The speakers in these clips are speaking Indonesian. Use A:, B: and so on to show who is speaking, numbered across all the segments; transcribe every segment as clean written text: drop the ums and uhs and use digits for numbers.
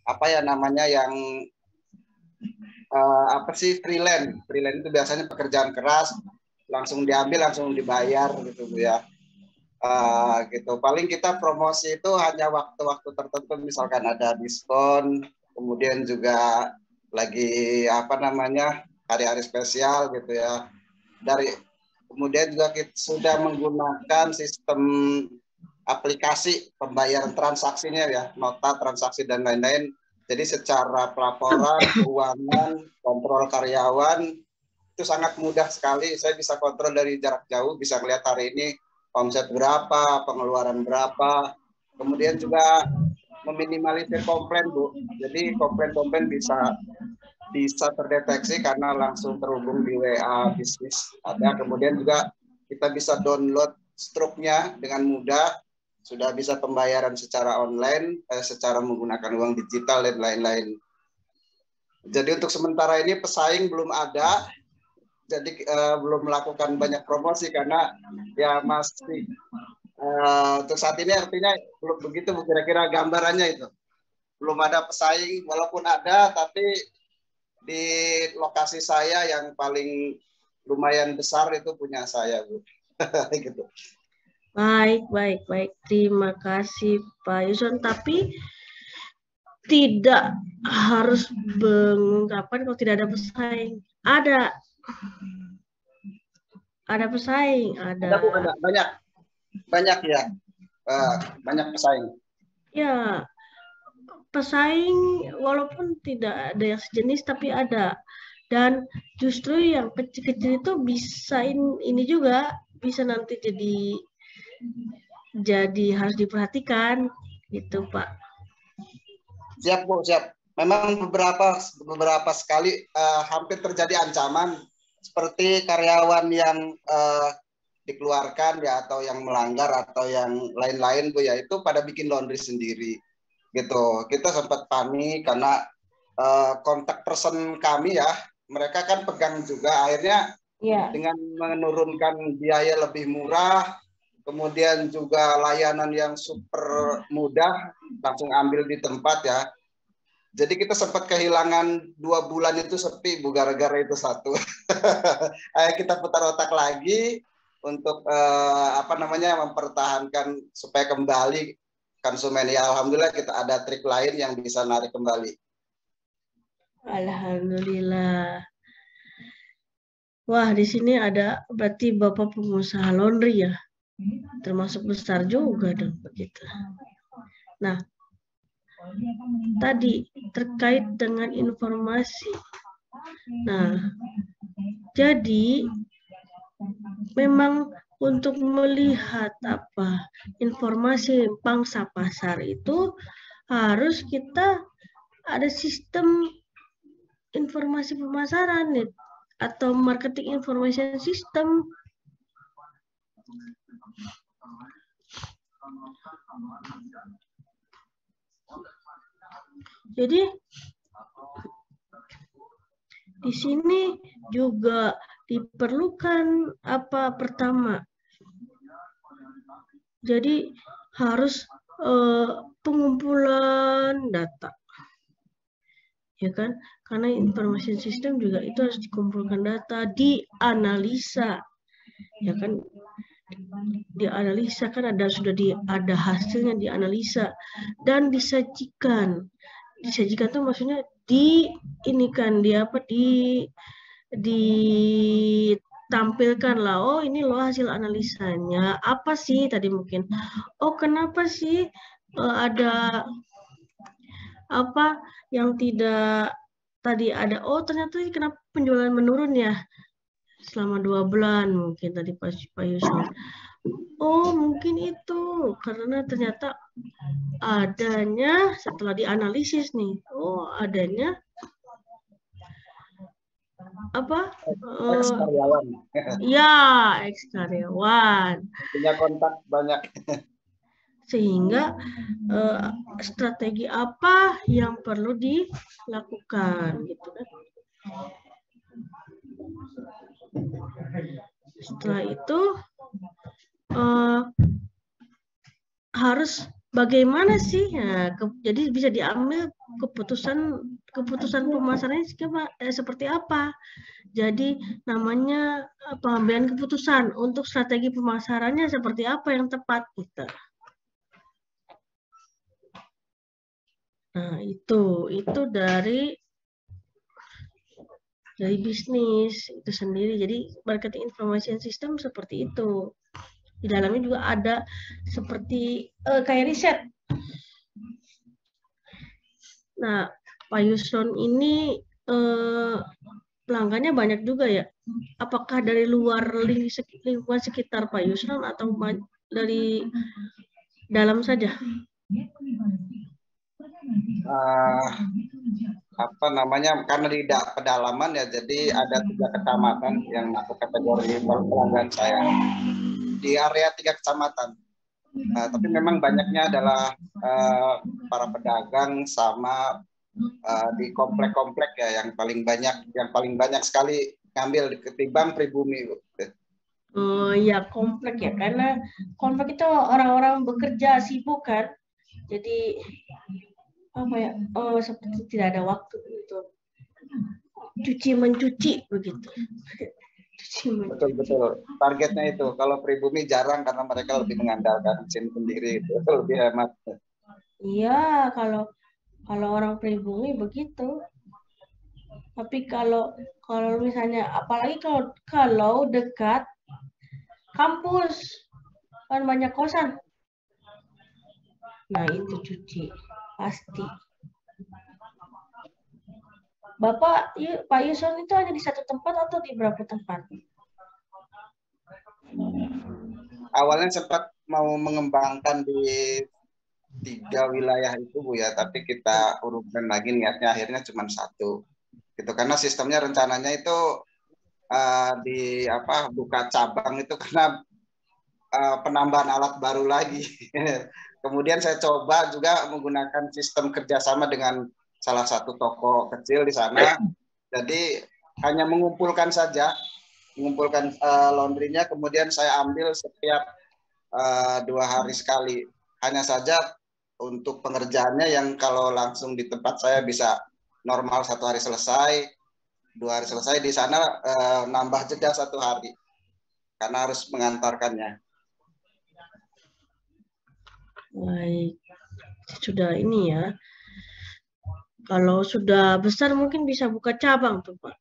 A: apa ya namanya yang apa sih freelance itu biasanya pekerjaan keras langsung diambil langsung dibayar gitu Bu ya. Gitu paling kita promosi itu hanya waktu-waktu tertentu misalkan ada diskon, kemudian juga lagi apa namanya hari-hari spesial gitu ya. Kemudian juga kita sudah menggunakan sistem aplikasi pembayaran transaksinya ya, nota transaksi dan lain-lain. Jadi secara pelaporan, keuangan, kontrol karyawan itu sangat mudah sekali. Saya bisa kontrol dari jarak jauh, bisa melihat hari ini omset berapa, pengeluaran berapa. Kemudian juga meminimalisir komplain, Bu. Jadi komplain-komplain bisa terdeteksi karena langsung terhubung di WA bisnis. Kemudian juga kita bisa download struknya dengan mudah, sudah bisa pembayaran secara online, secara menggunakan uang digital dan lain-lain. Jadi untuk sementara ini pesaing belum ada, jadi belum melakukan banyak promosi karena ya masih untuk saat ini artinya belum begitu kira-kira gambarannya itu. Belum ada pesaing, walaupun ada tapi di lokasi saya yang paling lumayan besar itu punya saya, Bu. Gitu.
B: Baik. Terima kasih Pak Yuson. Tapi tidak harus mengungkapkan kalau tidak ada pesaing. Ada pesaing, ada.
A: Bu, ada banyak ya, banyak pesaing.
B: Ya, pesaing walaupun tidak ada yang sejenis tapi ada. Dan justru yang kecil-kecil itu bisa ini juga bisa nanti jadi harus diperhatikan gitu Pak.
A: Siap Bu, siap. Memang beberapa sekali hampir terjadi ancaman seperti karyawan yang dikeluarkan ya atau yang melanggar atau yang lain-lain Bu ya, itu pada bikin laundry sendiri gitu. Kita sempat panik karena kontak person kami ya, mereka kan pegang juga, akhirnya dengan menurunkan biaya lebih murah, kemudian juga layanan yang super mudah, langsung ambil di tempat ya. Jadi kita sempat kehilangan 2 bulan itu sepi Bu gara-gara itu satu. Ayo kita putar otak lagi untuk apa namanya mempertahankan supaya kembali konsumen ya. Alhamdulillah kita ada trik lain yang bisa narik kembali.
B: Alhamdulillah. Wah, di sini ada berarti Bapak pengusaha laundry ya. Termasuk besar juga dong begitu. Nah, tadi terkait dengan informasi. Nah, jadi memang untuk melihat apa informasi pangsa pasar itu harus kita ada sistem informasi pemasaran atau marketing information system. Jadi di sini juga diperlukan apa pertama. Jadi harus pengumpulan data. Ya kan? Karena information system juga itu harus dikumpulkan data, dianalisa. Ya kan? Dianalisa kan ada hasilnya dianalisa dan disajikan. Disajikan itu maksudnya ditampilkan lah. Oh, ini loh hasil analisanya. Apa sih tadi mungkin? Oh, kenapa sih ada apa yang tidak tadi ada? Oh, ternyata kenapa penjualan menurun ya? Selama 2 bulan mungkin tadi Pak Yusuf. Oh, mungkin itu karena ternyata adanya setelah dianalisis nih. Oh, adanya apa?
A: Ex-karyawan.
B: Ya, ex-karyawan.
A: Punya kontak banyak.
B: Sehingga strategi apa yang perlu dilakukan gitu kan. Setelah itu harus bagaimana sih? Nah, jadi bisa diambil keputusan pemasarannya seperti apa. Jadi namanya pengambilan keputusan untuk strategi pemasarannya seperti apa yang tepat gitu. Nah, itu dari bisnis itu sendiri. Jadi marketing information system seperti itu. Di dalamnya juga ada seperti kayak riset. Nah, Pak Yusron ini pelanggannya banyak juga ya. Apakah dari luar lingkungan sekitar Pak Yusron atau dari dalam saja?
A: Apa namanya, karena di pedalaman ya, jadi ada 3 kecamatan yang masuk kategori pelanggan saya di area 3 kecamatan. Tapi memang banyaknya adalah para pedagang sama di komplek-komplek ya yang paling banyak sekali ngambil ketimbang pribumi.
B: Oh ya, komplek ya, karena komplek itu orang-orang bekerja sibuk kan, jadi apa ya, seperti tidak ada waktu untuk mencuci begitu.
A: Betul. Targetnya itu. Kalau pribumi jarang karena mereka lebih mengandalkan mesin sendiri, itu lebih hemat.
B: Iya, kalau orang pribumi begitu. Tapi kalau misalnya, apalagi kalau dekat kampus kan banyak kosan. Nah itu cuci pasti. Pak Yuson itu hanya di satu tempat atau di berapa tempat?
A: Awalnya sempat mau mengembangkan di 3 wilayah itu Bu ya, tapi kita urutkan lagi niatnya akhirnya cuma 1. Gitu, karena sistemnya rencananya itu buka cabang itu karena penambahan alat baru lagi. Kemudian saya coba juga menggunakan sistem kerjasama dengan salah satu toko kecil di sana. Jadi hanya mengumpulkan laundrynya, kemudian saya ambil setiap 2 hari sekali. Hanya saja untuk pengerjaannya yang kalau langsung di tempat saya bisa normal 1 hari selesai, 2 hari selesai, di sana nambah jeda 1 hari karena harus mengantarkannya.
B: Baik, sudah ini ya. Kalau sudah besar mungkin bisa buka cabang tuh Pak.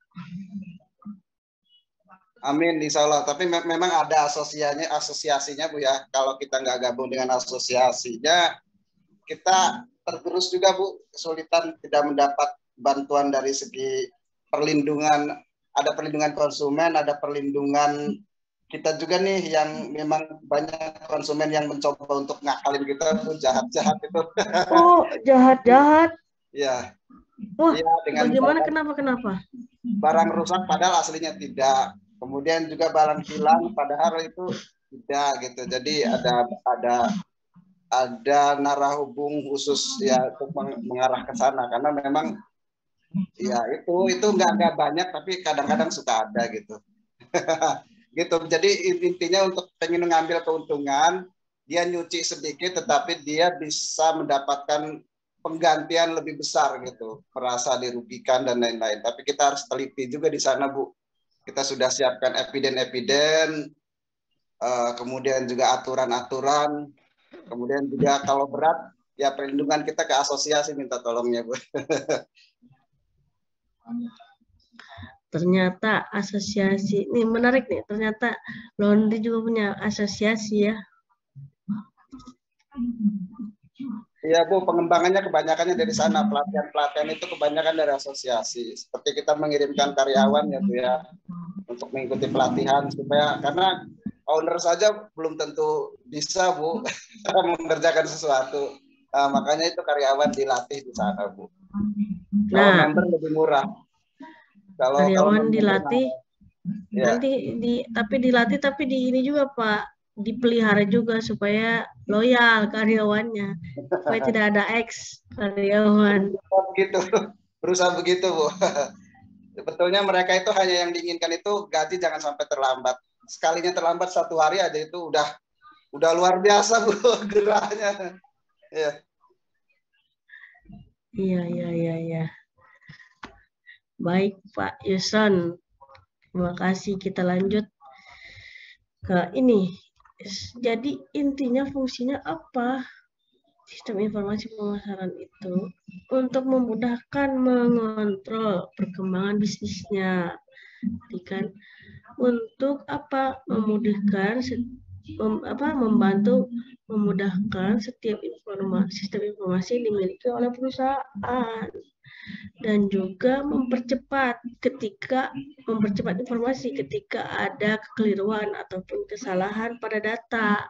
A: Amin, insya Allah. Tapi memang ada asosiasinya Bu ya. Kalau kita nggak gabung dengan asosiasinya, kita tergerus juga Bu, kesulitan tidak mendapat bantuan dari segi perlindungan. Ada perlindungan konsumen, ada perlindungan kita juga nih yang memang banyak konsumen yang mencoba untuk ngakalin kita tuh jahat-jahat itu.
B: Oh, jahat-jahat.
A: Ya.
B: Wah, ya, dengan bagaimana kenapa?
A: Barang rusak padahal aslinya tidak. Kemudian juga barang hilang padahal itu tidak gitu. Jadi ada narah hubung khusus ya untuk mengarah ke sana karena memang ya itu nggak banyak tapi kadang-kadang suka ada gitu. Gitu. Jadi intinya untuk pengen mengambil keuntungan, dia nyuci sedikit tetapi dia bisa mendapatkan penggantian lebih besar gitu, merasa dirugikan dan lain-lain. Tapi kita harus teliti juga di sana Bu. Kita sudah siapkan epiden, kemudian juga aturan-aturan, kemudian juga kalau berat ya perlindungan kita ke asosiasi minta tolongnya Bu.
B: Ternyata asosiasi, ini menarik nih, ternyata laundry juga punya asosiasi ya.
A: Iya Bu, pengembangannya kebanyakannya dari sana, pelatihan itu kebanyakan dari asosiasi. Seperti kita mengirimkan karyawan ya Bu ya, untuk mengikuti pelatihan supaya karena owner saja belum tentu bisa Bu mengerjakan sesuatu. Makanya itu karyawan dilatih di sana Bu. Kalau member lebih murah.
B: Kalau karyawan dilatih, ya. Tapi di ini juga Pak, dipelihara juga supaya loyal karyawannya, supaya tidak ada ex karyawan.
A: Begitu, berusaha begitu Bu. Sebetulnya mereka itu hanya yang diinginkan itu gaji jangan sampai terlambat. Sekalinya terlambat 1 hari aja itu udah luar biasa Bu gerahnya. Iya.
B: Iya. Baik, Pak Yuson. Terima kasih. Kita lanjut ke ini. Jadi intinya fungsinya apa? Sistem informasi pemasaran itu untuk memudahkan mengontrol perkembangan bisnisnya. Jadi kan untuk apa? Membantu memudahkan setiap sistem informasi yang dimiliki oleh perusahaan dan juga mempercepat informasi ketika ada kekeliruan ataupun kesalahan pada data.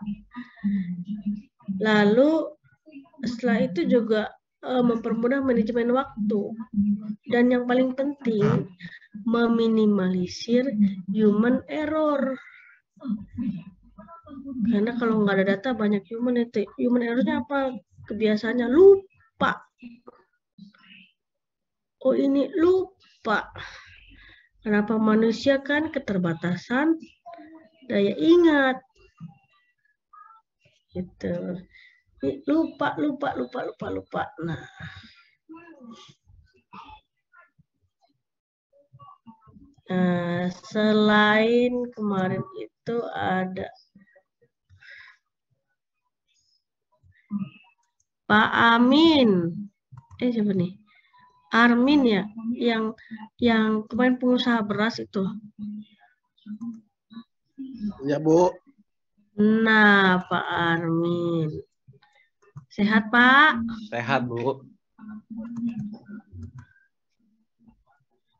B: Lalu setelah itu juga mempermudah manajemen waktu dan yang paling penting meminimalisir human error. Karena kalau nggak ada data banyak human errornya apa? Kebiasaannya lupa. Oh ini lupa. Kenapa manusia kan keterbatasan daya ingat. Gitu. Lupa. Nah. Selain kemarin itu ada Pak Amin. Siapa nih? Armin ya, yang kemarin pengusaha beras itu.
C: Ya, Bu.
B: Nah, Pak Armin. Sehat, Pak?
C: Sehat, Bu.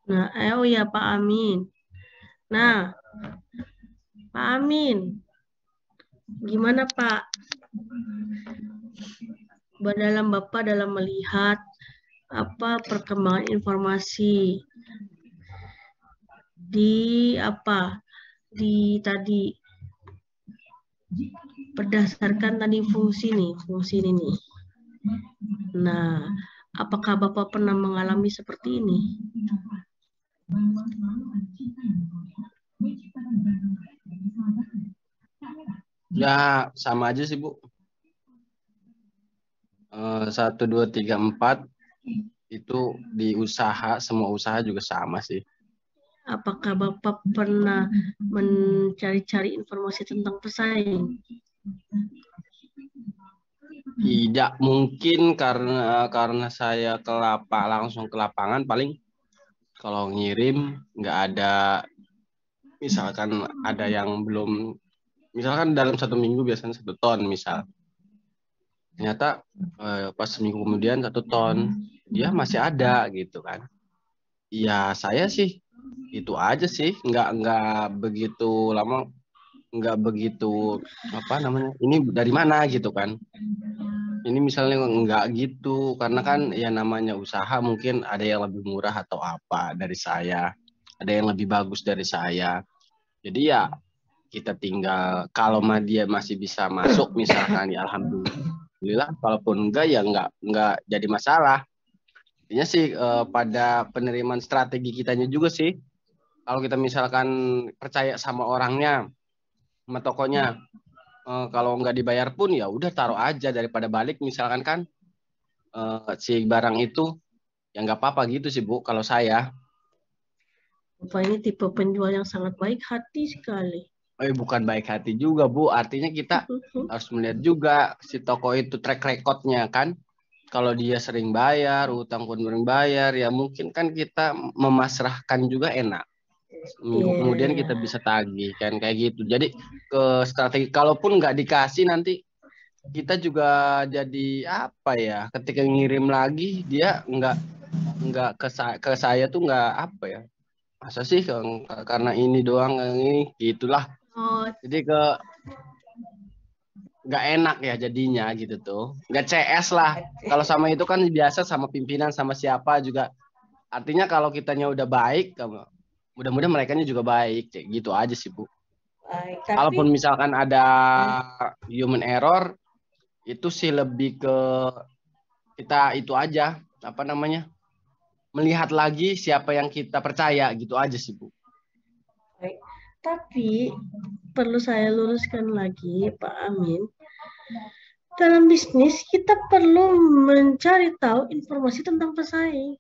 B: Nah, oh ya Pak Amin. Nah, Pak Amin. Gimana, Pak? Bapak dalam melihat apa perkembangan informasi di tadi berdasarkan tadi fungsi ini nih. Nah, apakah Bapak pernah mengalami seperti ini?
C: Ya, sama aja sih, Bu. 1, 2, 3, 4 itu di usaha, semua usaha juga sama sih.
B: Apakah Bapak pernah mencari-cari informasi tentang pesaing?
C: Tidak mungkin karena saya langsung ke lapangan, paling kalau ngirim nggak ada, misalkan ada yang belum, misalkan dalam 1 minggu biasanya 1 ton misal. Ternyata pas seminggu kemudian 1 ton, dia masih ada gitu kan. Ya saya sih itu aja sih, nggak begitu lama, nggak begitu ini dari mana gitu kan. Ini misalnya nggak gitu, karena kan ya namanya usaha, mungkin ada yang lebih murah atau apa dari saya, ada yang lebih bagus dari saya. Jadi ya kita tinggal, kalau dia masih bisa masuk misalkan ya alhamdulillah, kalaupun enggak ya enggak jadi masalah. Intinya sih pada penerimaan strategi kitanya juga sih. Kalau kita misalkan percaya sama orangnya, sama tokonya, kalau nggak dibayar pun ya udah taruh aja, daripada balik misalkan kan si barang itu ya nggak apa-apa gitu sih, Bu, kalau saya.
B: Bapak ini tipe penjual yang sangat baik hati sekali.
C: Bukan baik hati juga, Bu. Artinya kita harus melihat juga si toko itu track recordnya kan. Kalau dia sering bayar, utang pun sering bayar, ya mungkin kan kita memasrahkan juga enak. Minggu kemudian kita bisa tagih kan, kayak gitu. Jadi ke strategi, kalaupun nggak dikasih nanti kita juga jadi apa ya? Ketika ngirim lagi dia nggak ke saya tuh nggak apa ya? Masa sih karena ini doang ini gitulah. Jadi nggak enak ya jadinya gitu tuh, nggak CS lah. Kalau sama itu kan biasa sama pimpinan sama siapa juga, artinya kalau kitanya udah baik, mudah-mudahan merekanya juga baik, kayak gitu aja sih, Bu. Kalaupun misalkan ada human error, itu sih lebih ke kita itu aja, melihat lagi siapa yang kita percaya, gitu aja sih, Bu.
B: Tapi perlu saya luruskan lagi, Pak Amin. dalam bisnis kita perlu mencari tahu informasi tentang pesaing.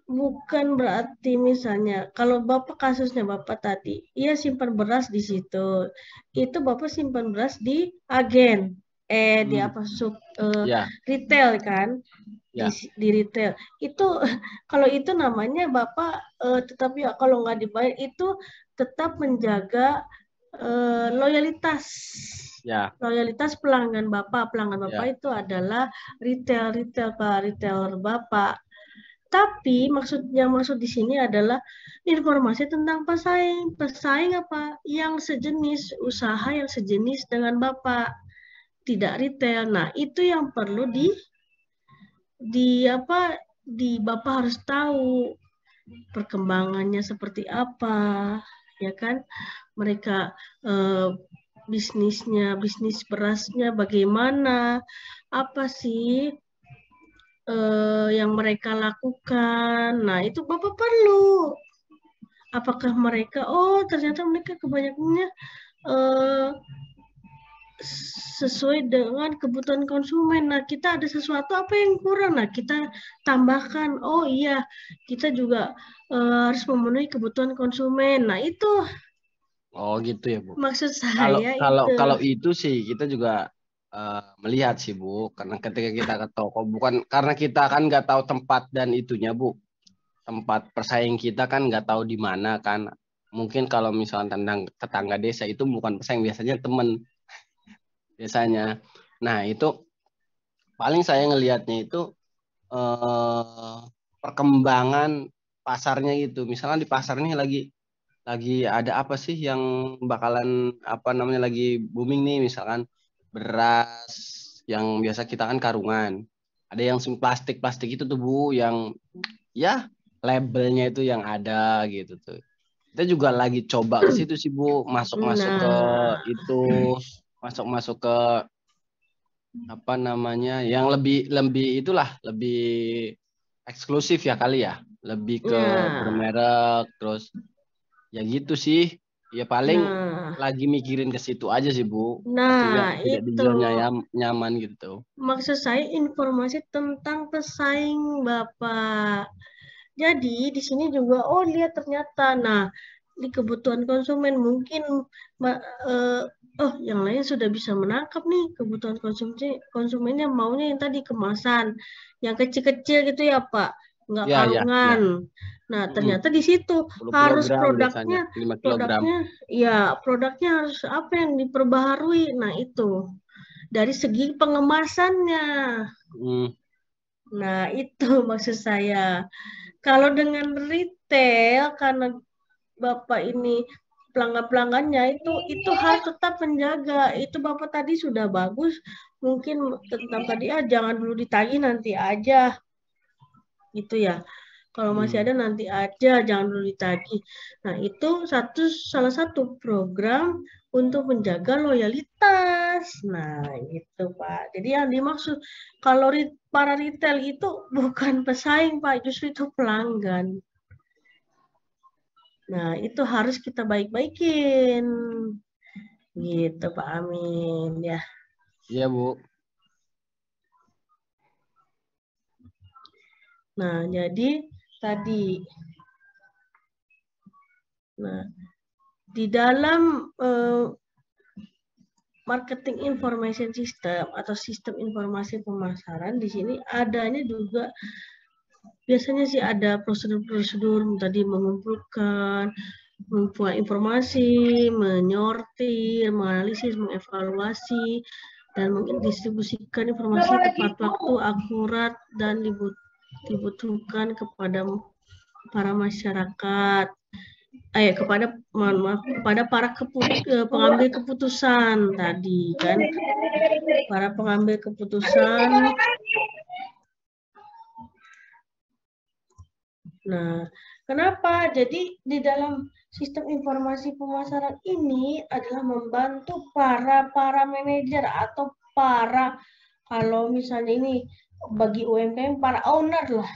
B: Bukan berarti misalnya kalau Bapak kasusnya Bapak tadi, iya simpan beras di situ. Itu Bapak simpan beras di agen. Di apa
C: Ya,
B: retail kan?
C: ya,
B: Di retail. Itu kalau itu namanya Bapak tetapi kalau nggak dibayar itu tetap menjaga loyalitas.
C: ya,
B: Loyalitas pelanggan Bapak. Pelanggan Bapak
C: ya,
B: itu adalah retail Pak, retailer Bapak. Tapi maksud di sini adalah informasi tentang pesaing. Pesaing apa? Yang sejenis, usaha yang sejenis dengan Bapak, tidak retail. Nah, itu yang perlu di apa di Bapak harus tahu perkembangannya seperti apa, ya kan? Mereka bisnis berasnya bagaimana, apa sih yang mereka lakukan. Nah, itu Bapak perlu. Apakah mereka, oh ternyata mereka kebanyakannya eh, sesuai dengan kebutuhan konsumen. Nah, kita ada sesuatu apa yang kurang. Nah, kita tambahkan. Oh iya, kita juga harus memenuhi kebutuhan konsumen. Nah, itu
C: oh gitu ya Bu.
B: maksud
C: Kalau
B: saya
C: kalau
B: itu.
C: kalau itu sih kita juga melihat sih Bu, karena ketika kita ke toko bukan karena kita kan nggak tahu tempat dan itunya Bu, tempat persaing kita kan nggak tahu di mana kan. Mungkin kalau misalnya tentang tetangga desa itu bukan pesaing, biasanya teman biasanya. Nah itu paling saya ngelihatnya itu eh, perkembangan pasarnya gitu. Misalnya di pasar ini lagi ada apa sih yang bakalan apa namanya lagi booming nih, misalkan beras yang biasa kita kan karungan. Ada yang plastik-plastik itu tuh Bu, yang ya labelnya itu yang ada gitu tuh. Kita juga lagi coba ke situ sih Bu, masuk-masuk ke
B: Nah,
C: itu, masuk-masuk ke apa namanya yang lebih lebih itulah lebih eksklusif ya kali ya, lebih ke
B: nah,
C: bermerek terus ya gitu sih. Ya paling
B: nah,
C: lagi mikirin ke situ aja sih Bu. Pasti
B: nah,
C: tidak di
B: itu.
C: zona nyaman gitu.
B: Maksud saya informasi tentang pesaing Bapak. Jadi di sini juga, oh lihat ternyata, nah di kebutuhan konsumen mungkin eh, oh yang lain sudah bisa menangkap nih kebutuhan konsumennya maunya yang tadi kemasan, yang kecil-kecil gitu ya Pak, nggak
C: Ya ya
B: karungan.
C: ya.
B: Nah
C: Mm-mm.
B: ternyata di situ
C: 10
B: harus
C: kilogram biasanya,
B: produknya,
C: 5 kilogram.
B: produknya ya produknya harus apa yang diperbaharui. Nah itu dari segi pengemasannya.
C: Mm.
B: Nah, itu maksud saya. Kalau dengan retail, karena Bapak ini pelanggan-pelanggannya itu harus tetap menjaga. Itu Bapak tadi sudah bagus. Mungkin tentang tadi jangan dulu ditagih nanti aja gitu ya. Kalau masih
C: Mm.
B: ada nanti aja, jangan dulu ditagih. Nah, itu salah satu program untuk menjaga loyalitas. Nah, itu Pak. Jadi yang dimaksud kalau para retail itu bukan pesaing Pak, justru itu pelanggan. Nah, itu harus kita baik-baikin. Gitu Pak Amin ya.
C: Iya Bu.
B: Nah, jadi tadi nah di dalam marketing information system atau sistem informasi pemasaran di sini adanya juga biasanya sih ada prosedur-prosedur tadi mengumpulkan, informasi, menyortir, menganalisis, mengevaluasi, dan mendistribusikan informasi tepat waktu, akurat, dan dibutuhkan kepada para masyarakat. Kepada kepada para pengambil keputusan tadi kan, para pengambil keputusan. Nah, kenapa? Jadi di dalam sistem informasi pemasaran ini adalah membantu para manajer atau kalau misalnya ini bagi UMKM para owner lah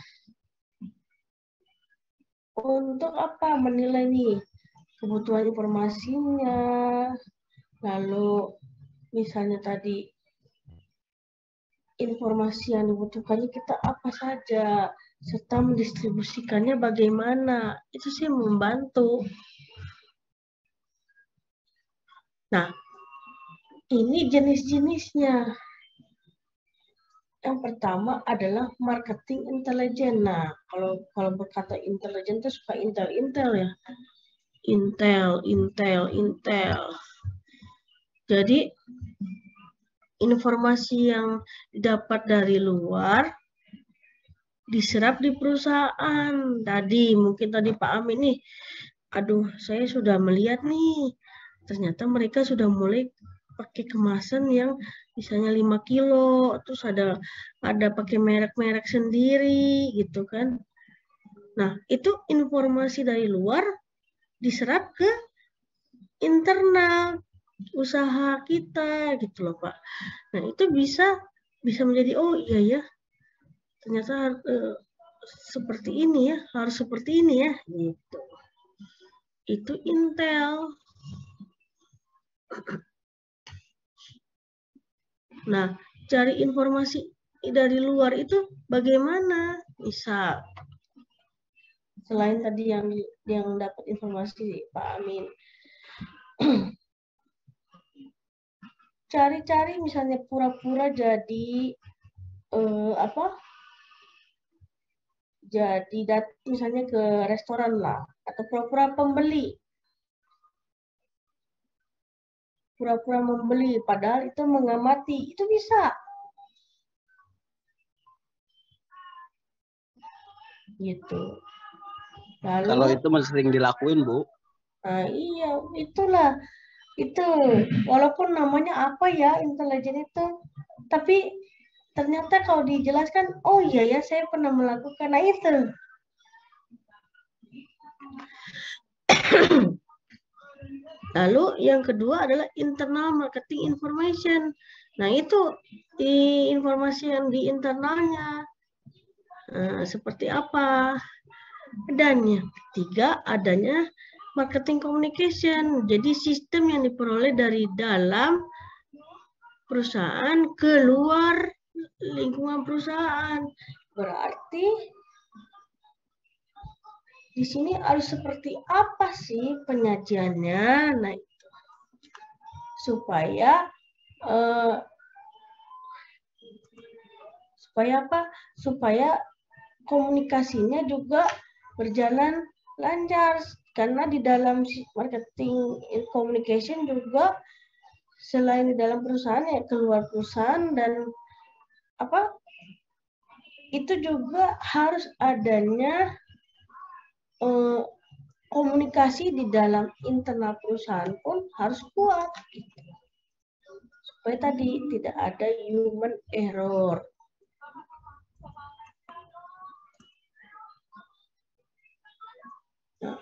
B: untuk apa menilai nih kebutuhan informasinya, lalu misalnya tadi informasi yang dibutuhkannya kita apa saja, serta mendistribusikannya bagaimana. Itu sih membantu. Nah, ini jenis-jenisnya. Yang pertama adalah marketing intelijen. Nah, kalau berkata intelijen itu suka intel ya. Intel. Jadi informasi yang didapat dari luar diserap di perusahaan. Mungkin tadi Pak Amin nih, aduh saya sudah melihat nih, ternyata mereka sudah mulai pakai kemasan yang misalnya 5 kilo, terus ada pakai merek-merek sendiri gitu kan. Nah, itu informasi dari luar diserap ke internal usaha kita gitu loh Pak. Nah, itu bisa menjadi oh iya ya. Ternyata seperti ini ya, harus seperti ini ya gitu. Itu intel. Nah, cari informasi dari luar itu bagaimana? Bisa selain tadi yang dapat informasi Pak Amin, cari-cari misalnya pura-pura jadi misalnya ke restoran lah, atau pura-pura pembeli, pura-pura membeli padahal itu mengamati, itu bisa gitu. Lalu,
C: kalau itu masih sering dilakuin, Bu.
B: Nah, iya, itulah. Itu walaupun namanya apa ya intelijen itu, tapi ternyata kalau dijelaskan, oh iya ya saya pernah melakukan. Nah itu. Lalu yang kedua adalah internal marketing information. Nah itu di informasi yang di internalnya seperti apa. Dan yang ketiga adanya marketing communication. Jadi sistem yang diperoleh dari dalam perusahaan keluar lingkungan perusahaan. Berarti di sini harus seperti apa sih penyajiannya? Nah, itu. Supaya apa? Supaya komunikasinya juga berjalan lancar, karena di dalam marketing communication juga selain di dalam perusahaan ya keluar perusahaan, dan itu juga harus adanya komunikasi di dalam internal perusahaan pun harus kuat gitu. Supaya tadi tidak ada human error. Nah,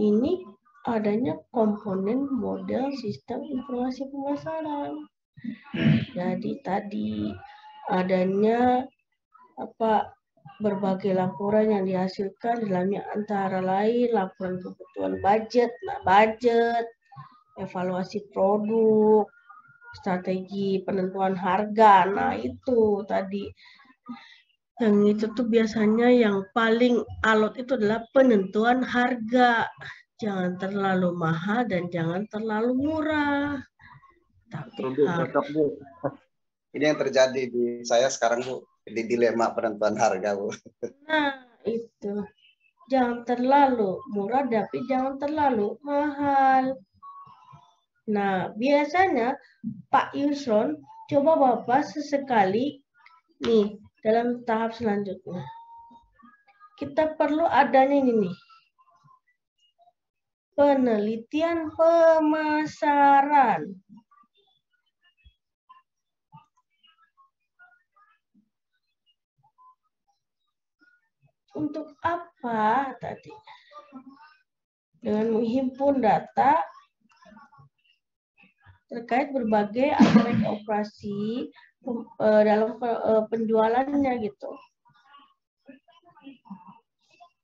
B: ini adanya komponen model sistem informasi pemasaran. Jadi tadi adanya berbagai laporan yang dihasilkan dalamnya antara lain laporan kebutuhan budget, budget, evaluasi produk, strategi penentuan harga. Nah, itu tadi. Yang itu tuh biasanya yang paling alot itu adalah penentuan harga. Jangan terlalu mahal dan jangan terlalu murah. Tapi
A: cocok, Bu. Ini yang terjadi di saya sekarang, Bu. Di dilema penentuan harga, Bu.
B: Nah, itu. Jangan terlalu murah tapi jangan terlalu mahal. Nah, biasanya Pak Yusron, coba Bapak sesekali nih dalam tahap selanjutnya. Kita perlu adanya ini nih. Penelitian pemasaran. Untuk apa tadi? Dengan menghimpun data terkait berbagai aspek operasi dalam penjualannya gitu.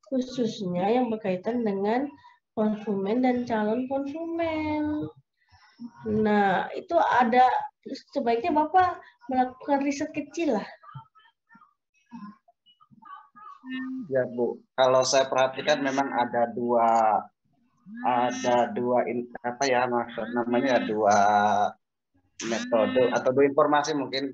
B: Khususnya yang berkaitan dengan konsumen dan calon konsumen. Nah, itu ada sebaiknya Bapak melakukan riset kecil lah.
A: Ya Bu, kalau saya perhatikan memang ada apa ya maksud namanya dua metode atau dua informasi mungkin.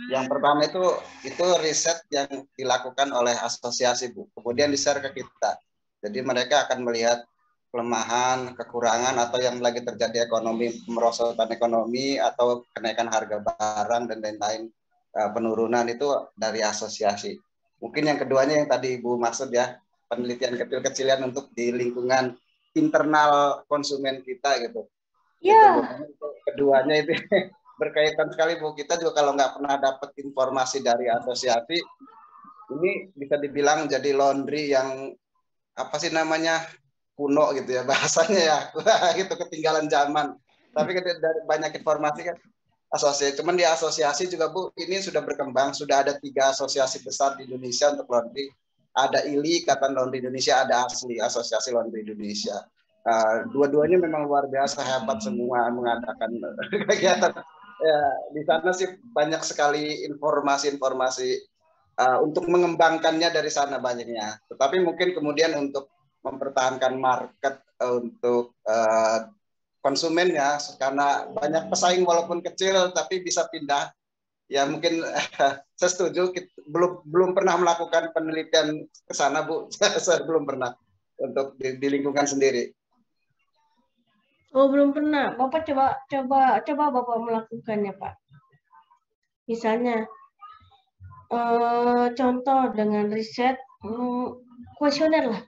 A: Yang pertama itu riset yang dilakukan oleh asosiasi Bu, kemudian di-share ke kita. Jadi mereka akan melihat kelemahan, kekurangan atau yang lagi terjadi ekonomi, merosotan ekonomi atau kenaikan harga barang dan lain-lain, penurunan itu dari asosiasi. Mungkin yang keduanya yang tadi Ibu maksud ya, penelitian kecil-kecilan untuk di lingkungan internal konsumen kita gitu.
B: Ya.
A: Itu keduanya itu berkaitan sekali Bu. Kita juga kalau nggak pernah dapat informasi dari asosiasi, ini bisa dibilang jadi laundry yang apa sih namanya kuno gitu ya bahasanya ya, gitu ketinggalan zaman. Tapi dari banyak informasi kan asosiasi. Cuman di asosiasi juga Bu, ini sudah berkembang, sudah ada 3 asosiasi besar di Indonesia untuk laundry. Ada ILI, Ikatan Laundry Indonesia, ada ASLI, Asosiasi Laundry Indonesia. Dua-duanya memang luar biasa hebat semua mengadakan kegiatan. Ya, di sana sih banyak sekali informasi-informasi untuk mengembangkannya dari sana banyaknya. Tetapi mungkin kemudian untuk mempertahankan market untuk konsumennya karena banyak pesaing walaupun kecil tapi bisa pindah. Ya mungkin saya setuju belum pernah melakukan penelitian ke sana Bu. Saya belum pernah untuk di lingkungan sendiri.
B: Oh, belum pernah. Bapak coba Bapak melakukannya, Pak. Misalnya contoh dengan riset kuesioner lah.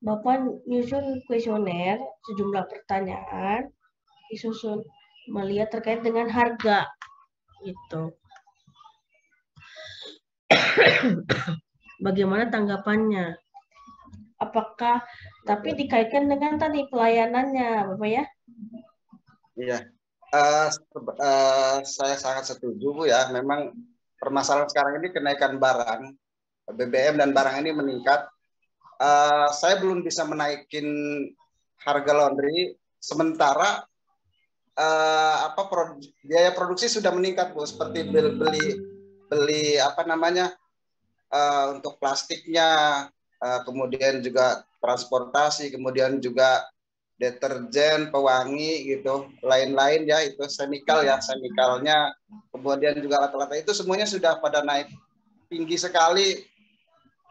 B: Bapak nyusun kuesioner, sejumlah pertanyaan disusun melihat terkait dengan harga gitu. Bagaimana tanggapannya? Apakah tapi dikaitkan dengan tadi pelayanannya, Bapak ya?
A: Iya, saya sangat setuju Bu ya. Memang permasalahan sekarang ini kenaikan barang, BBM dan barang ini meningkat. Saya belum bisa menaikin harga laundry, sementara biaya produksi sudah meningkat Bu. Seperti beli apa namanya untuk plastiknya, kemudian juga transportasi, kemudian juga deterjen, pewangi gitu, lain-lain ya itu chemicalnya, kemudian juga alat-alat itu semuanya sudah pada naik tinggi sekali.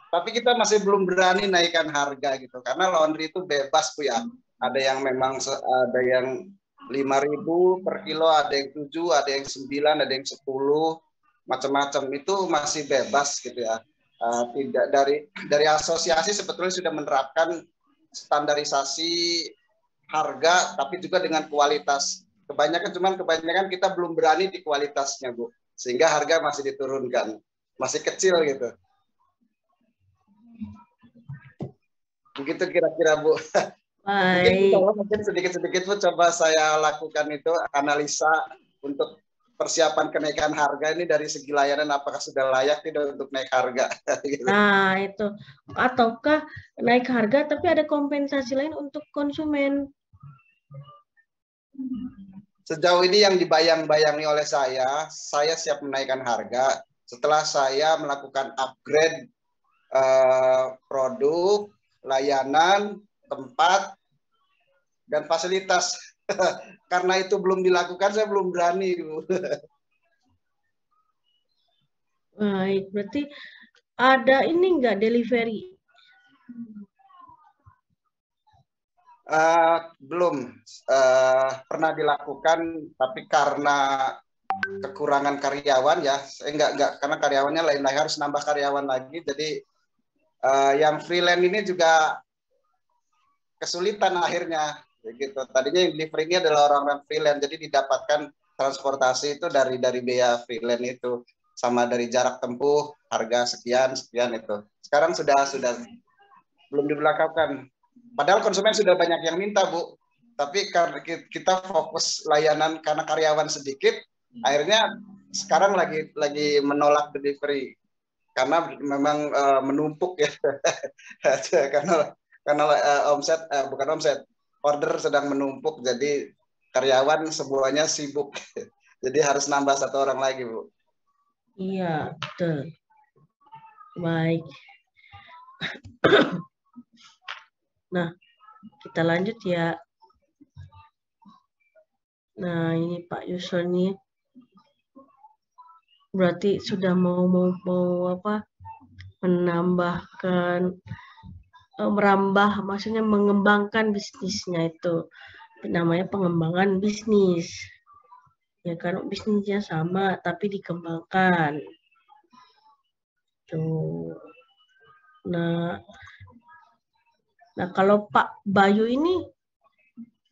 A: Tapi kita masih belum berani naikkan harga gitu, karena laundry itu bebas Bu ya. Ada yang memang ada yang 5.000 per kilo, ada yang 7, ada yang 9, ada yang 10, macam-macam itu masih bebas gitu ya. Tidak dari asosiasi sebetulnya sudah menerapkan standarisasi harga tapi juga dengan kualitas. Kebanyakan kita belum berani di kualitasnya Bu, sehingga harga masih diturunkan, masih kecil gitu. Begitu kira-kira Bu. Mungkin sedikit-sedikit Bu coba saya lakukan itu analisa untuk persiapan kenaikan harga ini dari segi layanan, apakah sudah layak tidak untuk naik harga.
B: Nah itu, ataukah naik harga tapi ada kompensasi lain untuk konsumen.
A: Sejauh ini yang dibayang-bayangi oleh saya siap menaikkan harga setelah saya melakukan upgrade produk, layanan, tempat, dan fasilitas. Karena itu belum dilakukan, saya belum berani.
B: Baik, berarti ada ini enggak delivery?
A: Belum pernah dilakukan, tapi karena kekurangan karyawan ya, enggak karena karyawannya lain-lain, harus nambah karyawan lagi. Jadi yang freelance ini juga kesulitan akhirnya. Begitu. Tadinya yang delivery ini adalah orang-orang freelance, jadi didapatkan transportasi itu dari biaya freelance itu, sama dari jarak tempuh, harga sekian itu. Sekarang sudah belum diberlakukan. Padahal konsumen sudah banyak yang minta Bu, tapi karena kita fokus layanan karena karyawan sedikit, akhirnya sekarang lagi menolak delivery karena memang menumpuk ya. karena omset bukan omset, order sedang menumpuk, jadi karyawan semuanya sibuk. Jadi harus nambah 1 orang lagi, Bu.
B: Iya, betul. Baik. Nah, kita lanjut ya. Nah, ini Pak Yusuf nih. Berarti sudah mau apa? Menambahkan, merambah, maksudnya mengembangkan bisnisnya itu. Namanya pengembangan bisnis. Ya kan, bisnisnya sama tapi dikembangkan. Tuh. Nah, kalau Pak Bayu ini,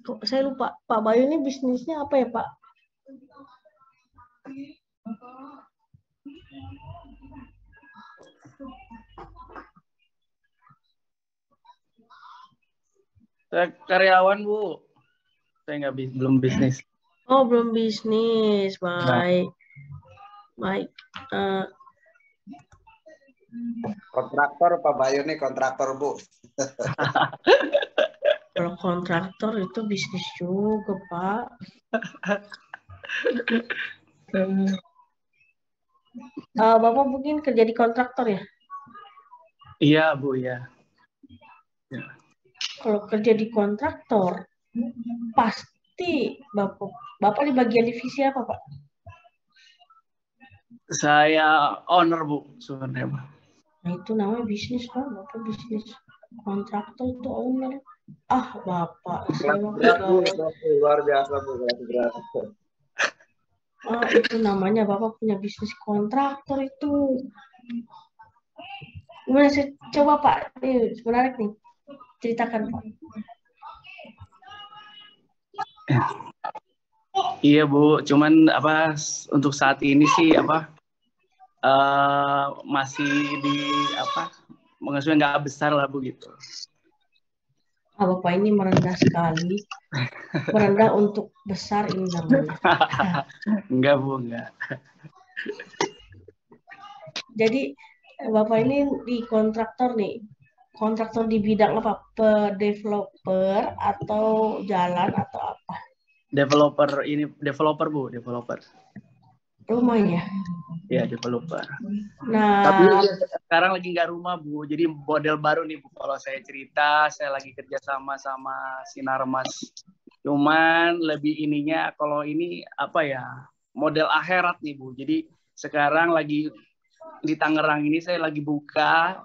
B: kok saya lupa, Pak Bayu ini bisnisnya apa ya, Pak?
D: Saya karyawan, Bu. Saya belum bisnis.
B: Oh, belum bisnis. Baik. Baik.
A: Kontraktor Pak Bayu nih, kontraktor, Bu.
B: Kalau kontraktor itu bisnis juga, Pak. Bapak mungkin kerja di kontraktor ya?
D: Iya, Bu, ya.
B: Kalau kerja di kontraktor, pasti Bapak di bagian divisi apa, Pak?
D: Saya owner, Bu, sebenarnya, Bu.
B: Nah, itu namanya bisnis, Pak. Bapak bisnis. Kontraktor itu owner. Bapak.
A: Berat, Bu. Luar biasa, Bu. Berat.
B: Itu namanya Bapak punya bisnis kontraktor itu. Gimana sih? Coba Pak, nih, menarik nih. Ceritakan, Pak.
D: Iya, Bu. Cuman untuk saat ini sih masih di maksudnya nggak besar lah, Bu, gitu.
B: Bapak ini merendah sekali. Merendah untuk besar ini namanya.
D: Enggak, Bu, enggak.
B: Jadi Bapak ini di kontraktor nih. Kontraktor di bidang apa? Developer atau jalan atau apa?
D: Developer, Bu, developer.
B: Rumah ya?
D: Ya, developer.
B: Nah,
D: tapi sekarang lagi nggak rumah, Bu. Jadi model baru nih, Bu. Kalau saya cerita, saya lagi kerja sama Sinarmas. Cuman lebih ininya, kalau ini model akhirat nih, Bu. Jadi sekarang lagi di Tangerang ini saya lagi buka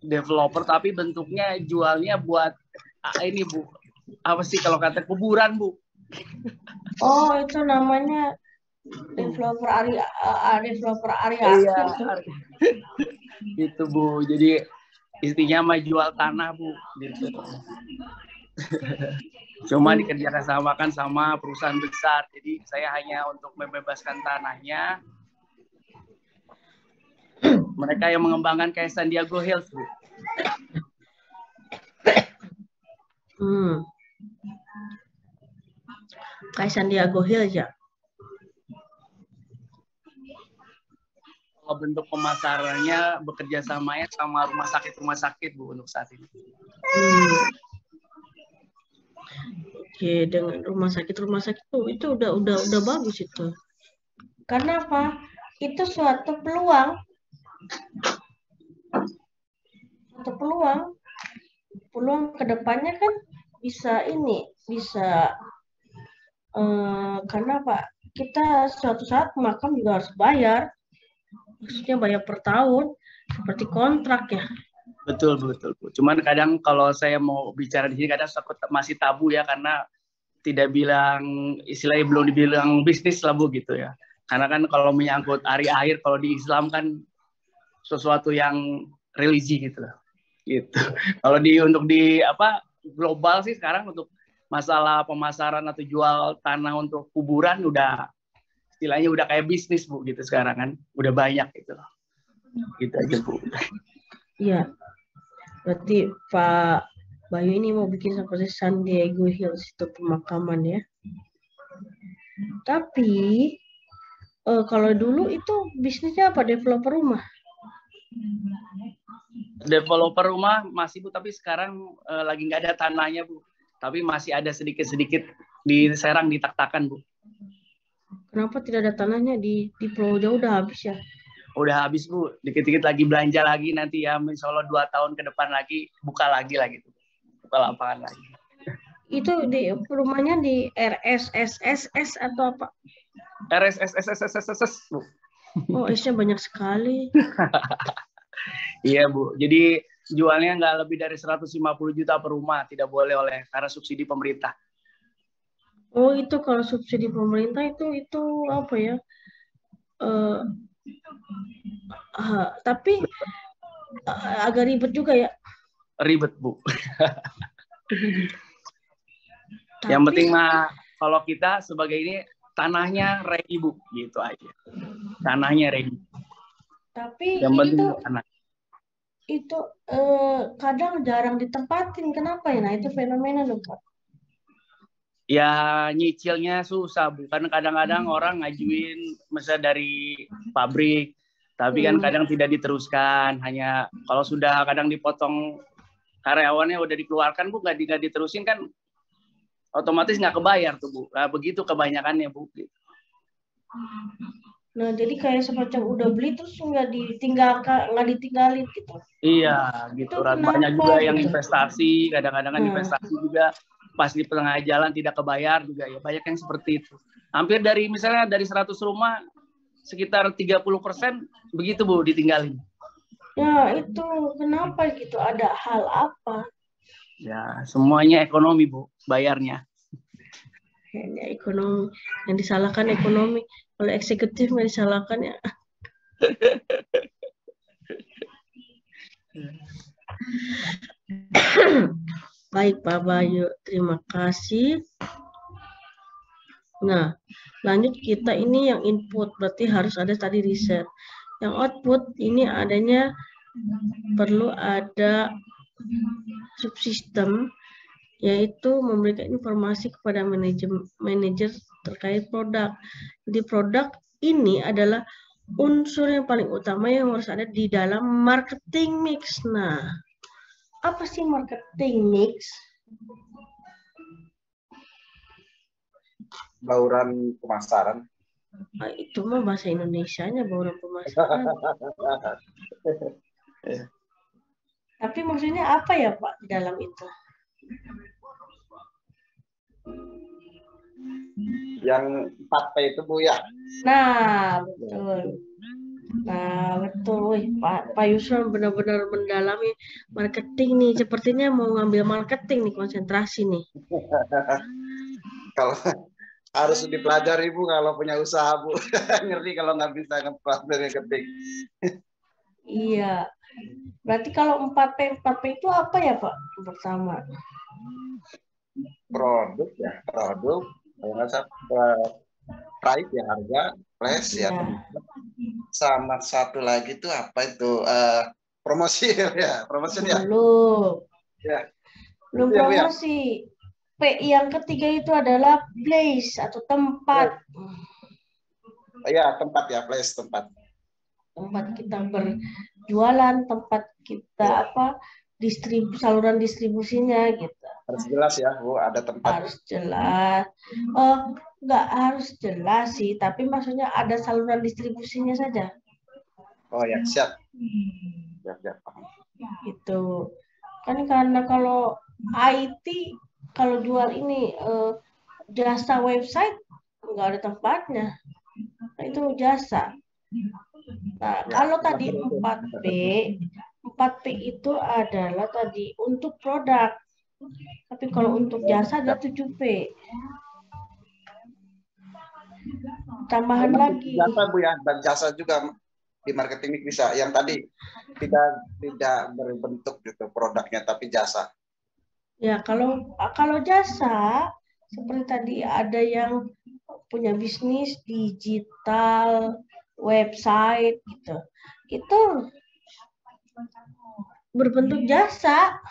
D: developer, tapi bentuknya jualnya buat ini, Bu. Apa sih kalau kata kuburan, Bu?
B: Oh, itu namanya developer area
D: iya, gitu, Bu. Jadi istrinya mah jual tanah, Bu, gitu. Cuma dikerjasamakan sama perusahaan besar. Jadi saya hanya untuk membebaskan tanahnya. Mereka yang mengembangkan kayak San Diego Hills, Bu.
B: Kayak San Diego Hills ya.
D: Kalau bentuk pemasarannya bekerja samanya sama rumah sakit, Bu, untuk saat ini.
B: Oke, dengan rumah sakit itu udah bagus itu. Karena apa? Itu suatu peluang. Peluang kedepannya kan bisa karena apa? Kita suatu saat makam juga harus bayar. Maksudnya bayar per tahun, seperti kontrak ya.
D: Betul, Bu. Cuman kadang kalau saya mau bicara di sini kadang masih tabu ya, karena istilahnya belum dibilang bisnis lah, Bu, gitu ya. Karena kan kalau menyangkut hari akhir, kalau di Islam kan sesuatu yang religi gitu lah. Gitu. Kalau untuk global sih sekarang untuk masalah pemasaran atau jual tanah untuk kuburan istilahnya udah kayak bisnis, Bu, gitu sekarang kan. Udah banyak gitu. Gitu aja, Bu.
B: Iya. Berarti Pak Bayu ini mau bikin seperti San Diego Hills itu pemakaman ya. Tapi kalau dulu itu bisnisnya apa? Developer rumah?
D: Developer rumah masih, Bu, tapi sekarang lagi nggak ada tanahnya, Bu. tapi masih ada sedikit-sedikit di Serang ditak-takan, Bu.
B: Kenapa tidak ada tanahnya di Pulau Jawa udah habis ya?
D: Udah habis, Bu. Dikit-dikit lagi belanja lagi nanti ya, insya Allah 2 tahun ke depan lagi buka lagi lah gitu. Buka lapangan lagi.
B: Itu di rumahnya di RSSSS atau apa?
D: RSSSSSS, Bu.
B: Oh, S-nya banyak sekali.
D: Iya, Bu. Jadi jualnya nggak lebih dari 150 juta per rumah, tidak boleh karena subsidi pemerintah.
B: Oh, itu kalau subsidi pemerintah itu apa ya? Tapi agak ribet juga ya.
D: Ribet, Bu.
B: Tapi,
D: yang penting mah kalau kita sebagai ini tanahnya ready, Bu, gitu aja. Tanahnya ready.
B: Tapi
D: yang penting
B: itu kadang jarang ditempatin. Kenapa ya? Nah, itu fenomena loh, Pak.
D: Ya nyicilnya susah, Bu. Karena kadang-kadang orang ngajuin misalnya dari pabrik, tapi kan kadang tidak diteruskan. Hanya kalau sudah kadang dipotong karyawannya udah dikeluarkan, Bu, nggak diterusin kan otomatis nggak kebayar tuh, Bu. Nah, begitu kebanyakannya, Bu.
B: Nah, jadi kayak semacam udah beli terus nggak ditinggalin gitu.
D: Iya, gitu. Banyak juga yang investasi, kadang-kadang kan investasi juga pas di tengah jalan tidak kebayar juga ya. Banyak yang seperti itu. Hampir misalnya dari 100 rumah sekitar 30% begitu, Bu, ditinggalin.
B: Ya, itu kenapa gitu? Ada hal apa?
D: Ya, semuanya ekonomi, Bu, bayarnya.
B: Kayaknya ekonomi. Yang disalahkan ekonomi. Kalau eksekutif nggak disalahkan ya. Baik, Pak Bayu. Terima kasih. Nah, lanjut kita ini yang input. Berarti harus ada tadi riset. Yang output ini adanya perlu ada subsistem, yaitu memberikan informasi kepada manajer terkait produk. Jadi produk ini adalah unsur yang paling utama yang harus ada di dalam marketing mix. Nah, apa sih marketing mix?
A: Bauran pemasaran.
B: Itu mah bahasa Indonesianya, bauran pemasaran. Tapi maksudnya apa ya, Pak, di dalam itu?
A: Yang 4P itu, Bu, ya?
B: Nah, betul. Wih, Pak Yusron benar-benar mendalami marketing nih. Sepertinya mau ngambil marketing nih, konsentrasi nih.
A: Kalau harus dipelajari, Bu, kalau punya usaha, Bu. Ngerti kalau nggak bisa ngepelajari marketing.
B: Iya. Berarti kalau 4P itu apa ya, Pak? Pertama.
A: Produk. Kalau nggak salah, price ya, harga, place ya. Sama satu lagi tuh apa itu? Promosi ya, promosi ya.
B: Belum.
A: Ya.
B: Belum promosi. P yang ketiga itu adalah place atau tempat.
A: Ya, tempat ya, place, tempat.
B: Tempat kita berjualan, tempat kita saluran distribusinya gitu.
A: Harus jelas ya, Bu, ada tempat.
B: Harus jelas. Nggak harus jelas sih, tapi maksudnya ada saluran distribusinya saja.
A: Oh ya, siap. Siap.
B: Gitu. Kan karena kalau IT, kalau jual ini jasa website, nggak ada tempatnya. Nah, itu jasa. Nah, kalau tadi 4P itu adalah tadi untuk produk. Tapi kalau untuk jasa ada 7P. Tambahan lagi.
A: Jasa, Bu, ya, dan jasa juga di marketing bisa. Yang tadi tidak berbentuk gitu produknya, tapi jasa.
B: Ya, kalau jasa seperti tadi ada yang punya bisnis digital, website gitu. Itu berbentuk jasa.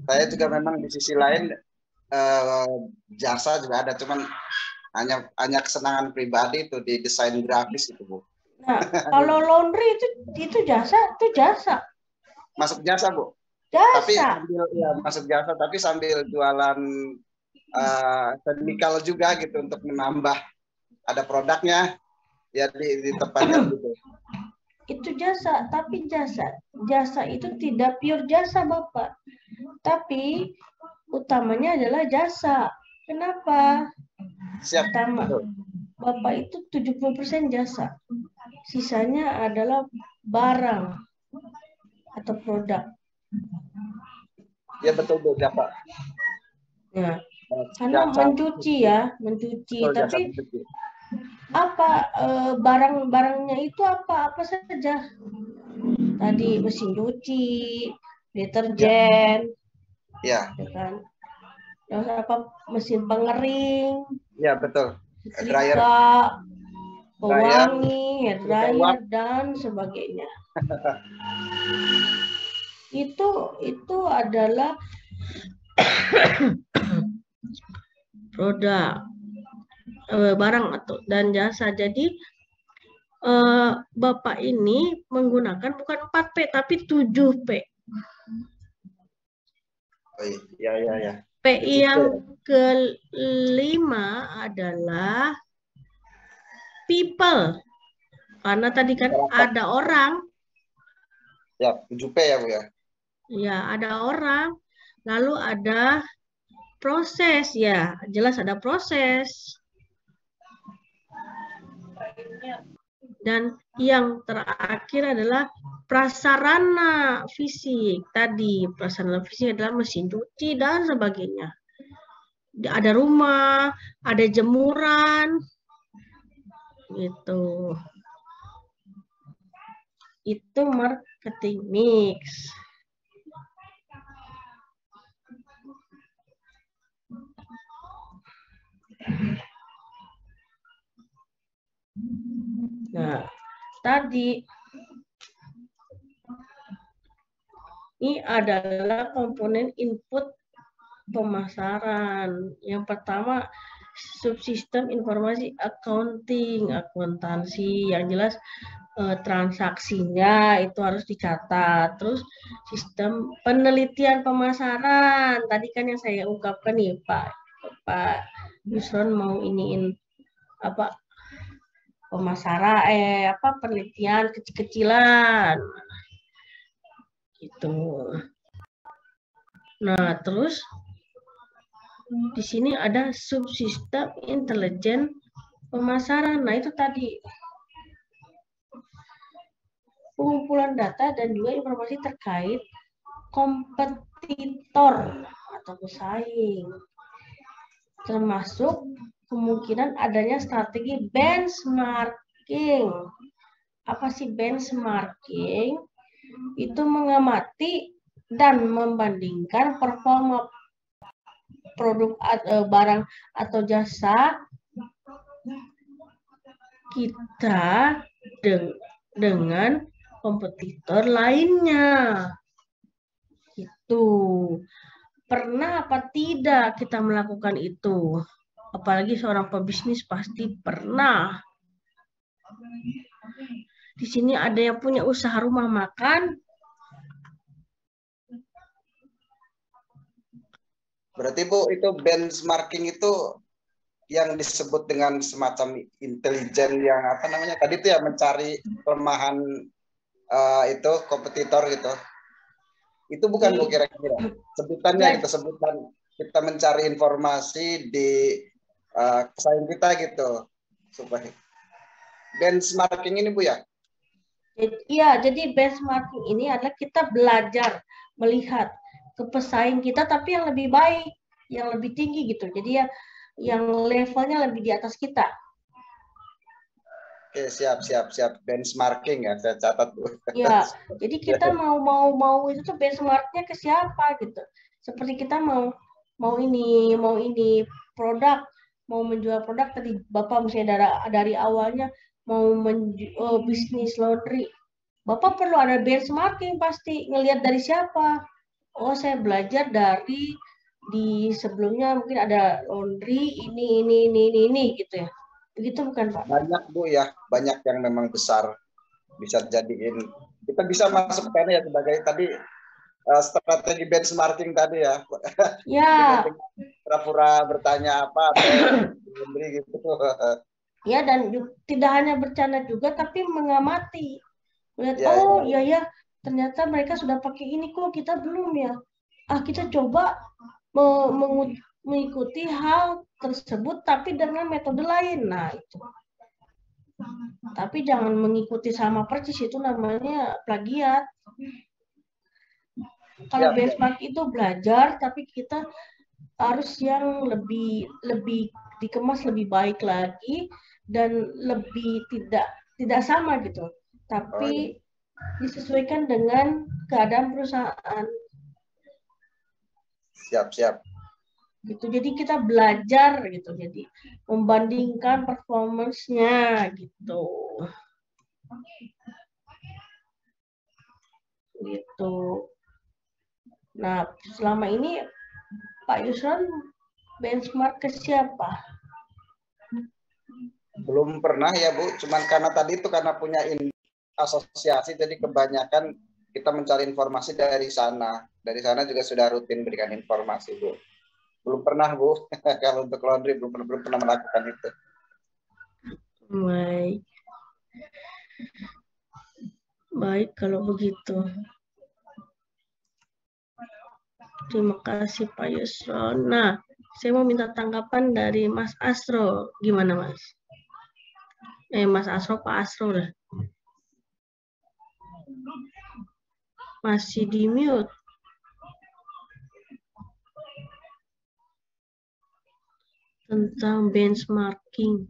A: Saya juga memang di sisi lain jasa juga ada, cuman hanya kesenangan pribadi itu di desain grafis itu, Bu.
B: Nah, kalau laundry itu jasa,
A: masuk jasa, Bu. Tapi
B: Jasa.
A: sambil ya masuk jasa, tapi sambil jualan chemical juga gitu untuk menambah ada produknya ya di tempatnya gitu.
B: Itu jasa, tapi jasa itu tidak pure jasa, Bapak. Tapi utamanya adalah jasa. Kenapa?
A: Siap.
B: Pertama, Bapak itu 70% jasa. Sisanya adalah barang atau produk.
A: Ya betul, Bu, Pak.
B: Nah, karena mencuci ya, mencuci.
A: Betul,
B: tapi
A: mencuci.
B: apa barang-barangnya itu apa saja? Tadi mesin cuci, deterjen,
A: ya
B: kan? Terus apa mesin pengering,
A: ya betul,
B: setrika, pewangi, hair dryer dan sebagainya. itu adalah produk, barang atau dan jasa. Jadi Bapak ini menggunakan bukan 4P tapi 7P.
A: Oh, iya.
B: P yang kelima adalah people. Karena tadi kan ada orang.
A: Ya, 7P ya, Bu ya.
B: Ya, ada orang. Lalu ada proses, ya. Jelas ada proses. Dan yang terakhir adalah prasarana fisik. Tadi prasarana fisik adalah mesin cuci dan sebagainya. Ada rumah, ada jemuran, gitu. Itu marketing mix. Nah, tadi ini adalah komponen input pemasaran. Yang pertama, subsistem informasi accounting, akuntansi. Yang jelas transaksinya itu harus dicatat. Terus sistem penelitian pemasaran. Tadi kan yang saya ungkapkan nih, Pak Yusron mau iniin apa pemasaran penelitian kecil-kecilan gitu. Nah, terus di sini ada subsistem intelijen pemasaran. Nah, itu tadi pengumpulan data dan juga informasi terkait kompetitor atau pesaing, termasuk kemungkinan adanya strategi benchmarking. Apa sih benchmarking? Itu mengamati dan membandingkan performa produk barang atau jasa kita dengan kompetitor lainnya. Itu pernah apa tidak kita melakukan itu? Apalagi seorang pebisnis pasti pernah. Di sini ada yang punya usaha rumah makan.
A: Berarti, Bu, itu benchmarking itu yang disebut dengan semacam intelijen yang apa namanya tadi itu ya, mencari kelemahan itu kompetitor gitu. Itu bukan, Bu, kira-kira sebutannya gitu, sebutan kita mencari informasi di pesaing kita gitu, supaya benchmarking ini, Bu, ya?
B: Iya, jadi benchmarking ini adalah kita belajar melihat ke pesaing kita tapi yang lebih baik, yang lebih tinggi gitu. Jadi ya yang levelnya lebih di atas kita.
A: Oke, siap. Benchmarking ya, saya catat, Bu.
B: Ya, jadi kita mau itu tuh benchmarknya ke siapa gitu. Seperti kita mau ini produk, mau menjual produk tadi Bapak misalnya dari awalnya mau bisnis laundry. Bapak perlu ada benchmarking pasti, ngelihat dari siapa. Oh, saya belajar dari di sebelumnya mungkin ada laundry ini gitu ya. Begitu bukan, Pak?
A: Banyak, Bu, ya. Banyak yang memang besar bisa jadiin kita bisa masuk ke sana ya sebagai tadi strategi benchmarking tadi ya.
B: Ya.
A: Pura-pura bertanya apa atau memberi gitu.
B: Ya, dan tidak hanya bercanda juga, tapi mengamati. Lihat,
A: Ya,
B: oh ya, ternyata mereka sudah pakai ini kok, kita belum ya. Kita coba mengikuti hal tersebut, tapi dengan metode lain. Nah, itu. Tapi jangan mengikuti sama persis, itu namanya plagiat. Kalau benchmark itu belajar, tapi kita harus yang lebih dikemas lebih baik lagi dan lebih tidak sama gitu, tapi disesuaikan dengan keadaan perusahaan.
A: Siap.
B: Gitu. Jadi kita belajar gitu. Jadi membandingkan performance-nya gitu. Gitu. Nah, selama ini Pak Yusron benchmark ke siapa?
A: Belum pernah ya Bu, cuman karena tadi itu karena punya asosiasi, jadi kebanyakan kita mencari informasi dari sana. Dari sana juga sudah rutin berikan informasi Bu. Belum pernah Bu, kalau untuk laundry belum pernah melakukan itu.
B: Baik kalau begitu. Terima kasih Pak Yusron. Nah, saya mau minta tanggapan dari Mas Asro. Gimana Mas? Mas Asro, Pak Asro lah. Masih di mute. Tentang benchmarking.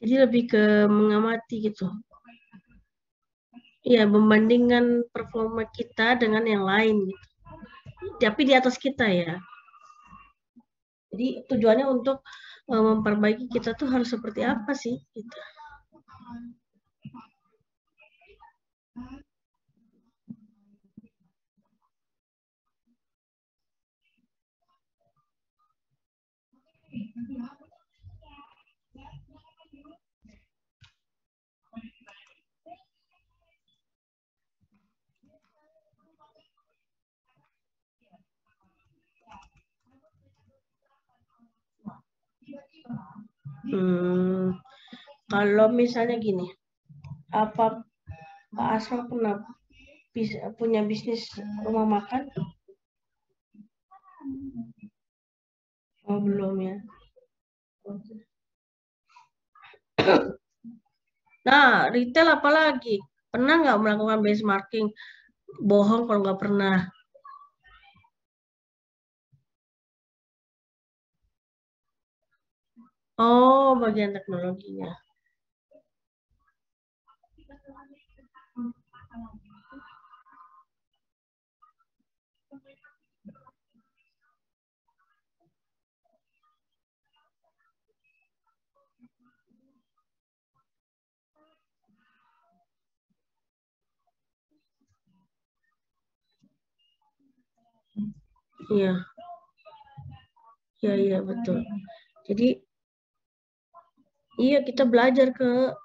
B: Jadi lebih ke mengamati gitu. Ya, membandingkan performa kita dengan yang lain gitu. Tapi di atas kita ya. Jadi tujuannya untuk memperbaiki kita tuh harus seperti apa sih gitu. Kalau misalnya gini, apa Pak Asro pernah punya bisnis rumah makan? Oh, belum ya. Nah, retail apalagi? Pernah nggak melakukan benchmarking? Bohong kalau nggak pernah. Oh, bagian teknologinya. Iya. Iya, betul. Jadi, iya kita belajar ke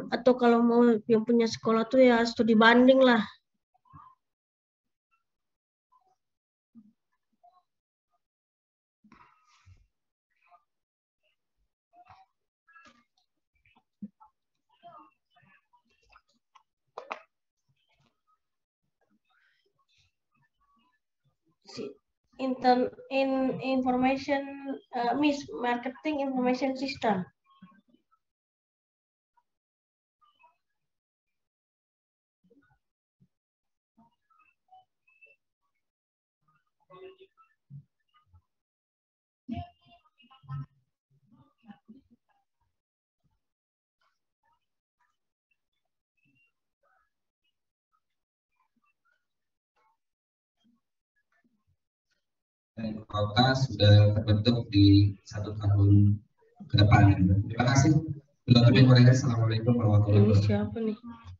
B: atau kalau mau yang punya sekolah tuh ya studi banding lah. Information marketing information system.
E: Dan kota sudah terbentuk di 1 tahun ke depan. Terima kasih. Assalamualaikum warahmatullahi wabarakatuh.
B: Ini siapa nih?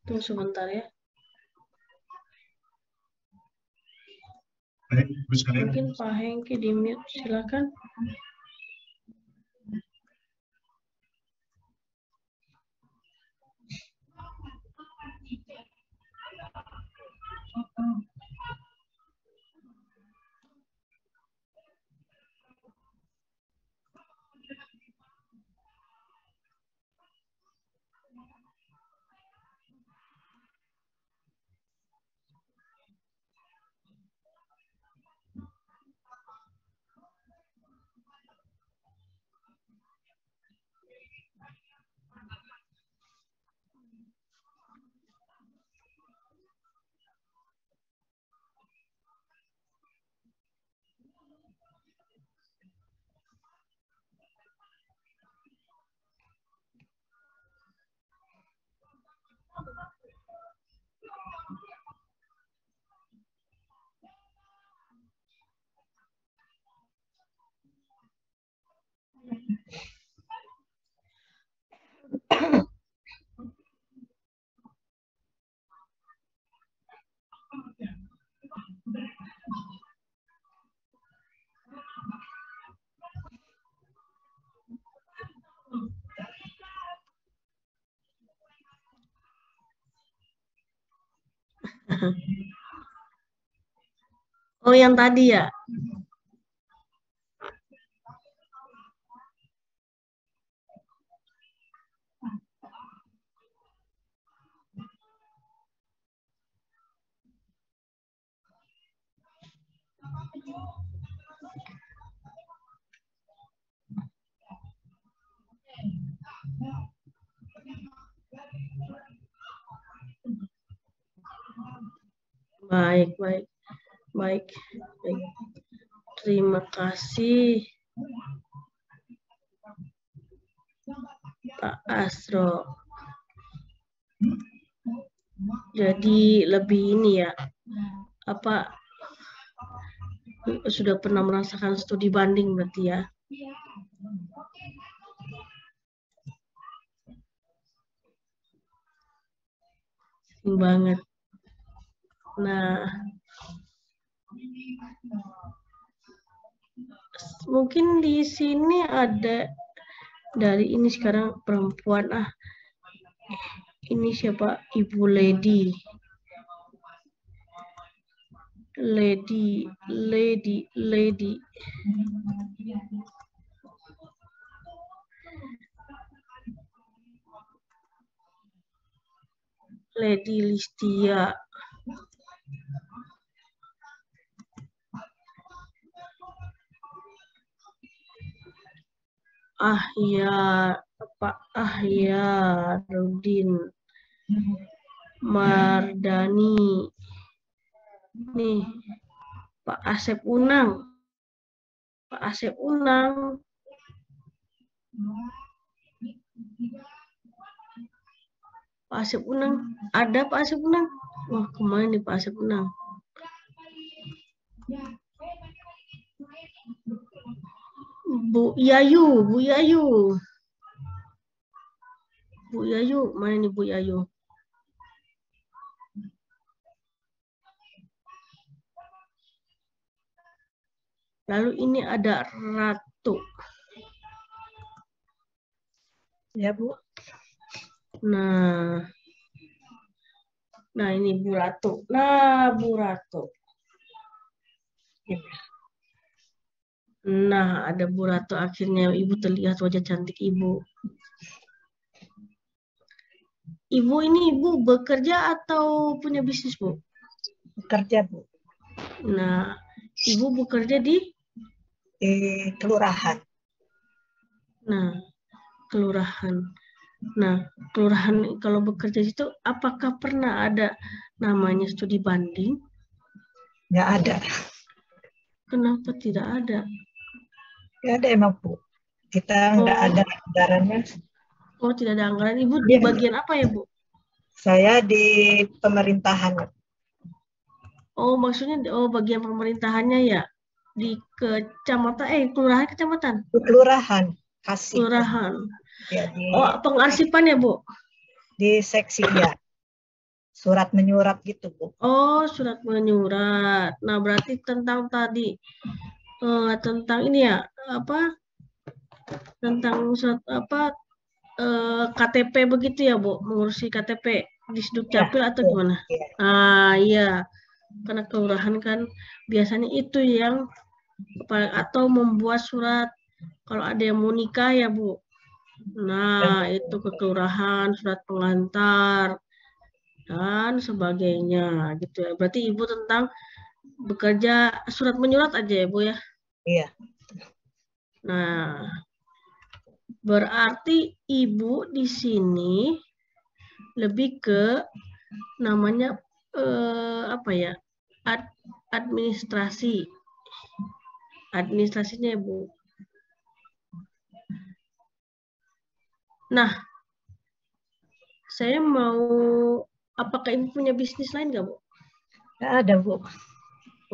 B: Tunggu sebentar ya. Mungkin Pak Hengki di mute, silakan. Oh, yang tadi ya? Baik, baik, baik, baik. Terima kasih, Pak Asro. Jadi lebih ini ya, apa sudah pernah merasakan studi banding berarti ya? Sering banget. Nah, mungkin di sini ada dari ini sekarang perempuan. Ini siapa? Ibu Lady. Lady. Lady Listia. Pak Rudin. Mardani. Nih, Pak Asep Unang. Pak Asep Unang. Pak Asep Unang. Ada Pak Asep Unang? Wah, kemana nih Pak Asep Unang? Bu Yayu. Bu Yayu, mana nih Bu Yayu? Lalu ini ada Ratu. Ya, Bu. Nah ini Bu Ratu. Bu Ratu. Nah, ada Bu Ratu. Akhirnya Ibu terlihat wajah cantik Ibu. Ibu ini Ibu bekerja atau punya bisnis, Bu?
F: Bekerja, Bu.
B: Nah, Ibu bekerja di
F: kelurahan.
B: Nah, kelurahan. Nah, kelurahan kalau bekerja itu apakah pernah ada namanya studi banding?
F: Nggak ada.
B: Kenapa tidak ada?
F: Nggak ada emang, Bu. Kita nggak ada anggarannya.
B: Oh, tidak ada anggaran. Ibu di bagian apa ya, Bu?
F: Saya di pemerintahan.
B: Oh, maksudnya bagian pemerintahannya ya? Di kecamatan, kelurahan, kecamatan?
F: Kelurahan, Kasih.
B: Kelurahan.
F: Ya,
B: pengarsipan ya, Bu?
F: Di seksi, ya. surat menyurat gitu, Bu.
B: Oh, surat menyurat. Nah, berarti tentang tadi tentang ini ya, apa? Tentang surat apa KTP begitu ya, Bu? Mengurusi KTP di Sdukcapil atau
F: betul.
B: gimana?
F: Iya.
B: Iya. Karena kelurahan kan biasanya itu yang atau membuat surat kalau ada yang mau nikah ya, Bu. Nah, itu ke kelurahan, surat pengantar dan sebagainya gitu ya. Berarti Ibu tentang bekerja surat menyurat aja ya, Bu ya.
F: Iya.
B: Nah, berarti Ibu di sini lebih ke namanya apa ya? Administrasi. Administrasinya ya, Bu. Nah, saya mau, apakah Ibu punya bisnis lain nggak, Bu?
F: Nggak ada, Bu.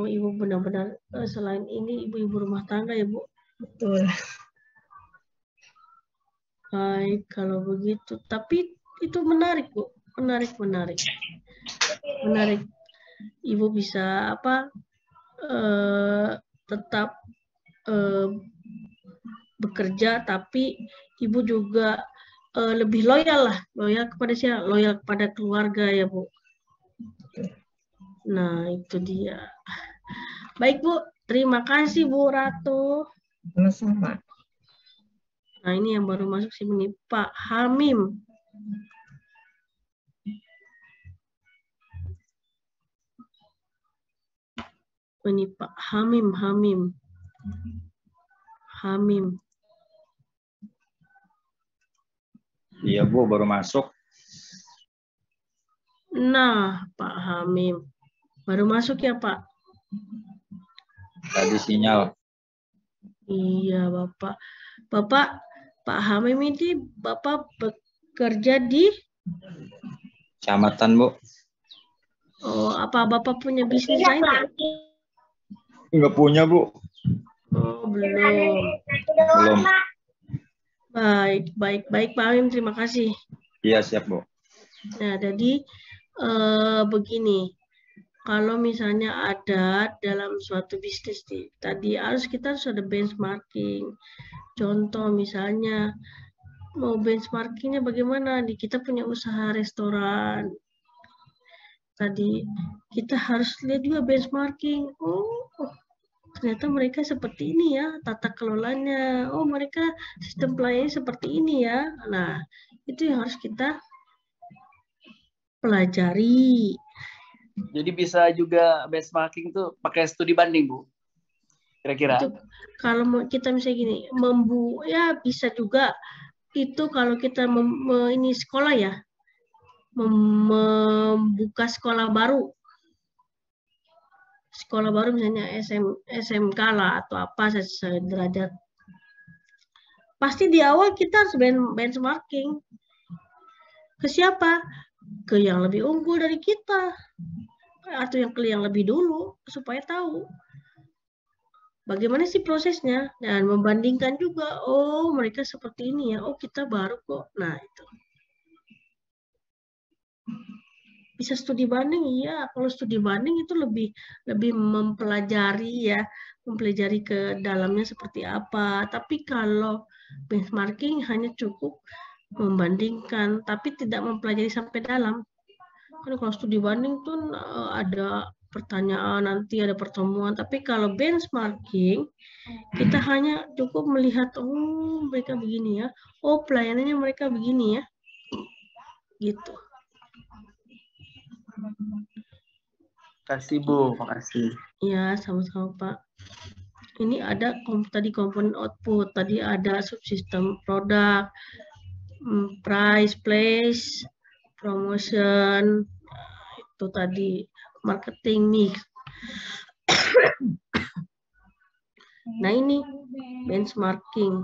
B: Oh, Ibu benar-benar selain ini ibu-ibu rumah tangga ya, Bu?
F: Betul.
B: Baik, kalau begitu. Tapi itu menarik, Bu. Menarik. Ibu bisa apa? Tetap bekerja, tapi Ibu juga lebih loyal lah. Loyal kepada siapa? Loyal kepada keluarga ya, Bu. Nah, itu dia. Baik, Bu. Terima kasih, Bu Ratu.
F: Sama-sama.
B: Nah, ini yang baru masuk sih ini Pak Hamim. Ini Pak Hamim.
G: Iya, Bu, baru masuk.
B: Nah, Pak Hamim. Baru masuk ya, Pak?
G: Tadi sinyal.
B: Iya, Bapak. Pak Hamim ini Bapak bekerja di?
G: Kecamatan, Bu.
B: Oh, apa Bapak punya bisnis lain nggak?
G: Nggak punya, Bu.
B: Oh, belum. Baik, Pak Hamim, terima kasih.
G: Iya, siap, Bu.
B: Nah, jadi begini. Kalau misalnya ada dalam suatu bisnis tadi kita harus ada benchmarking. Contoh misalnya mau benchmarkingnya bagaimana? Kita punya usaha restoran. Tadi kita harus lihat juga benchmarking. Oh, ternyata mereka seperti ini ya tata kelolanya. Oh, mereka sistem pelayanannya seperti ini ya. Nah, itu yang harus kita pelajari.
D: Jadi bisa juga benchmarking tuh pakai studi banding, Bu. Kira-kira.
B: Itu kalau kita misalnya gini, ya bisa juga itu kalau kita ini sekolah ya, membuka sekolah baru. Sekolah baru misalnya SMK lah atau apa sederajat. Pasti di awal kita harus benchmarking. Ke siapa? Ke yang lebih unggul dari kita. Atau yang lebih dulu supaya tahu bagaimana sih prosesnya dan membandingkan juga. Oh, mereka seperti ini ya. Oh, kita baru kok. Nah, itu. Bisa studi banding, iya. Kalau studi banding itu lebih mempelajari ya, mempelajari ke dalamnya seperti apa. Tapi kalau benchmarking hanya cukup membandingkan, tapi tidak mempelajari sampai dalam. Kan kalau studi banding tuh ada pertanyaan, nanti ada pertemuan. Tapi kalau benchmarking, kita hanya cukup melihat, oh mereka begini ya, oh pelayanannya mereka begini ya, gitu.
D: Kasih, Bu, makasih.
B: Ya, sama-sama, Pak. Ini ada tadi komponen output, tadi ada subsistem produk, price, place, promotion, itu tadi marketing mix. Nah, ini benchmarking.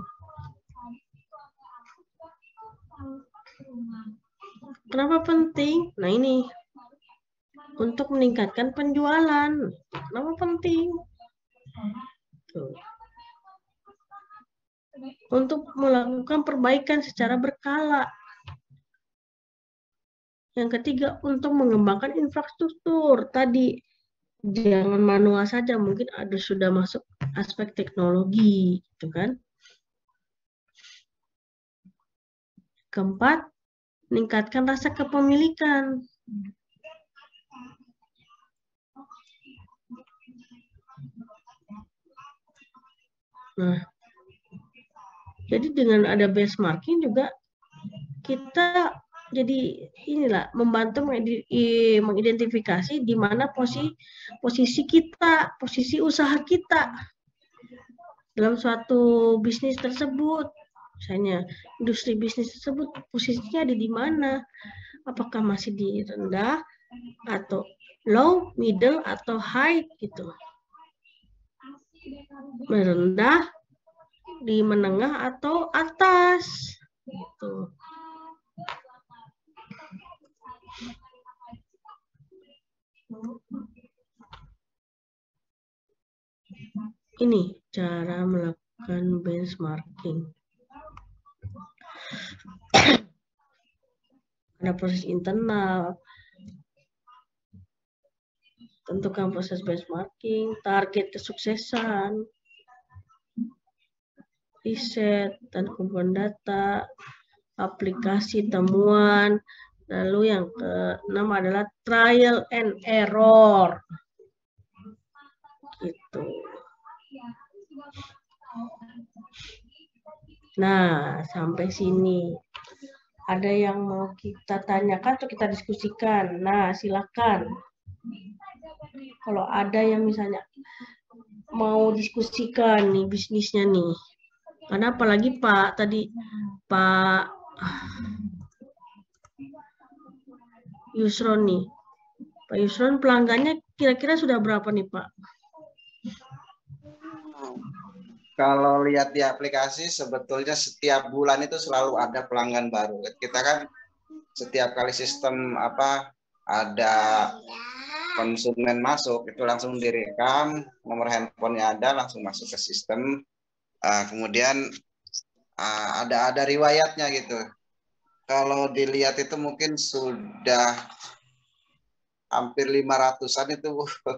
B: Kenapa penting? Nah, ini untuk meningkatkan penjualan. Kenapa penting? Tuh. Untuk melakukan perbaikan secara berkala. Yang ketiga, untuk mengembangkan infrastruktur. Tadi jangan manual saja, mungkin ada sudah masuk aspek teknologi, gitu kan? Keempat, meningkatkan rasa kepemilikan. Nah, jadi dengan ada benchmarking juga kita jadi inilah membantu mengidentifikasi di mana posisi kita, posisi usaha kita dalam suatu bisnis tersebut. Misalnya industri bisnis tersebut posisinya ada di mana? Apakah masih di rendah atau low, middle atau high gitu. Rendah, di menengah atau atas gitu. Ini cara melakukan benchmarking. Ada proses internal, tentukan proses benchmarking, target kesuksesan, riset dan kumpulan data, aplikasi temuan, lalu yang keenam adalah trial and error. Gitu. Nah, sampai sini. Ada yang mau kita tanyakan atau kita diskusikan? Nah, silakan. Kalau ada yang misalnya mau diskusikan nih bisnisnya nih. Karena apalagi Pak Yusron nih. Pak Yusron pelanggannya kira-kira sudah berapa nih Pak?
A: Kalau lihat di aplikasi sebetulnya setiap bulan itu selalu ada pelanggan baru. Kita kan setiap kali sistem ada konsumen masuk itu langsung direkam, nomor handphonenya ada, langsung masuk ke sistem. Kemudian ada riwayatnya gitu. Kalau dilihat itu mungkin sudah hampir 500-an itu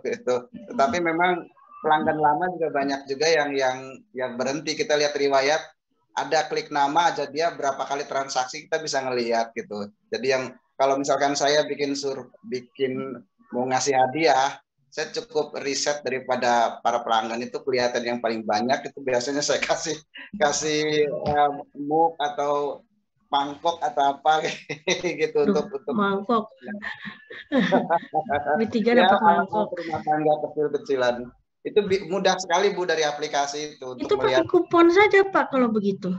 A: gitu. Tetapi memang pelanggan lama juga banyak juga yang berhenti. Kita lihat riwayat, ada klik nama aja dia berapa kali transaksi kita bisa ngelihat gitu. Jadi yang kalau misalkan saya bikin mau ngasih hadiah, saya cukup riset daripada para pelanggan itu kelihatan yang paling banyak itu biasanya saya kasih mug atau mangkok atau apa gitu. Duh, untuk
B: mangkok. B3 dapat mangkok.
A: Rumah tangga kecil-kecilan. Itu mudah sekali Bu dari aplikasi itu.
B: Itu pakai kupon saja Pak kalau begitu.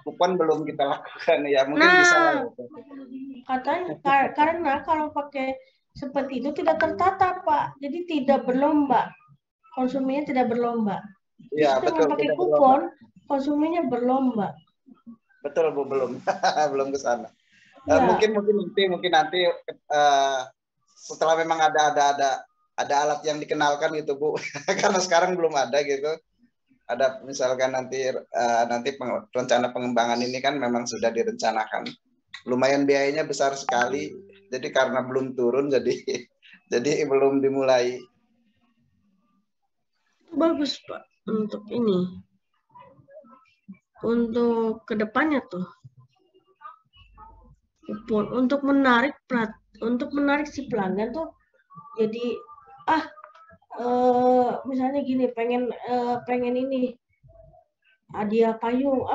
A: Kupon belum kita lakukan ya, mungkin bisa.
B: Katanya karena kalau pakai seperti itu tidak tertata Pak, jadi tidak berlomba. Konsumennya tidak berlomba.
A: Iya betul.
B: Pakai kupon, konsumennya berlomba.
A: Betul Bu, belum belum ke sana. Ya. Mungkin nanti setelah memang ada alat yang dikenalkan gitu Bu. Karena sekarang belum ada gitu. Ada misalkan nanti rencana pengembangan ini kan memang sudah direncanakan. Lumayan biayanya besar sekali. Jadi karena belum turun jadi belum dimulai.
B: Bagus Pak untuk ini. Untuk kedepannya tuh. Kupon untuk menarik si pelanggan tuh jadi misalnya gini pengen ini hadiah payung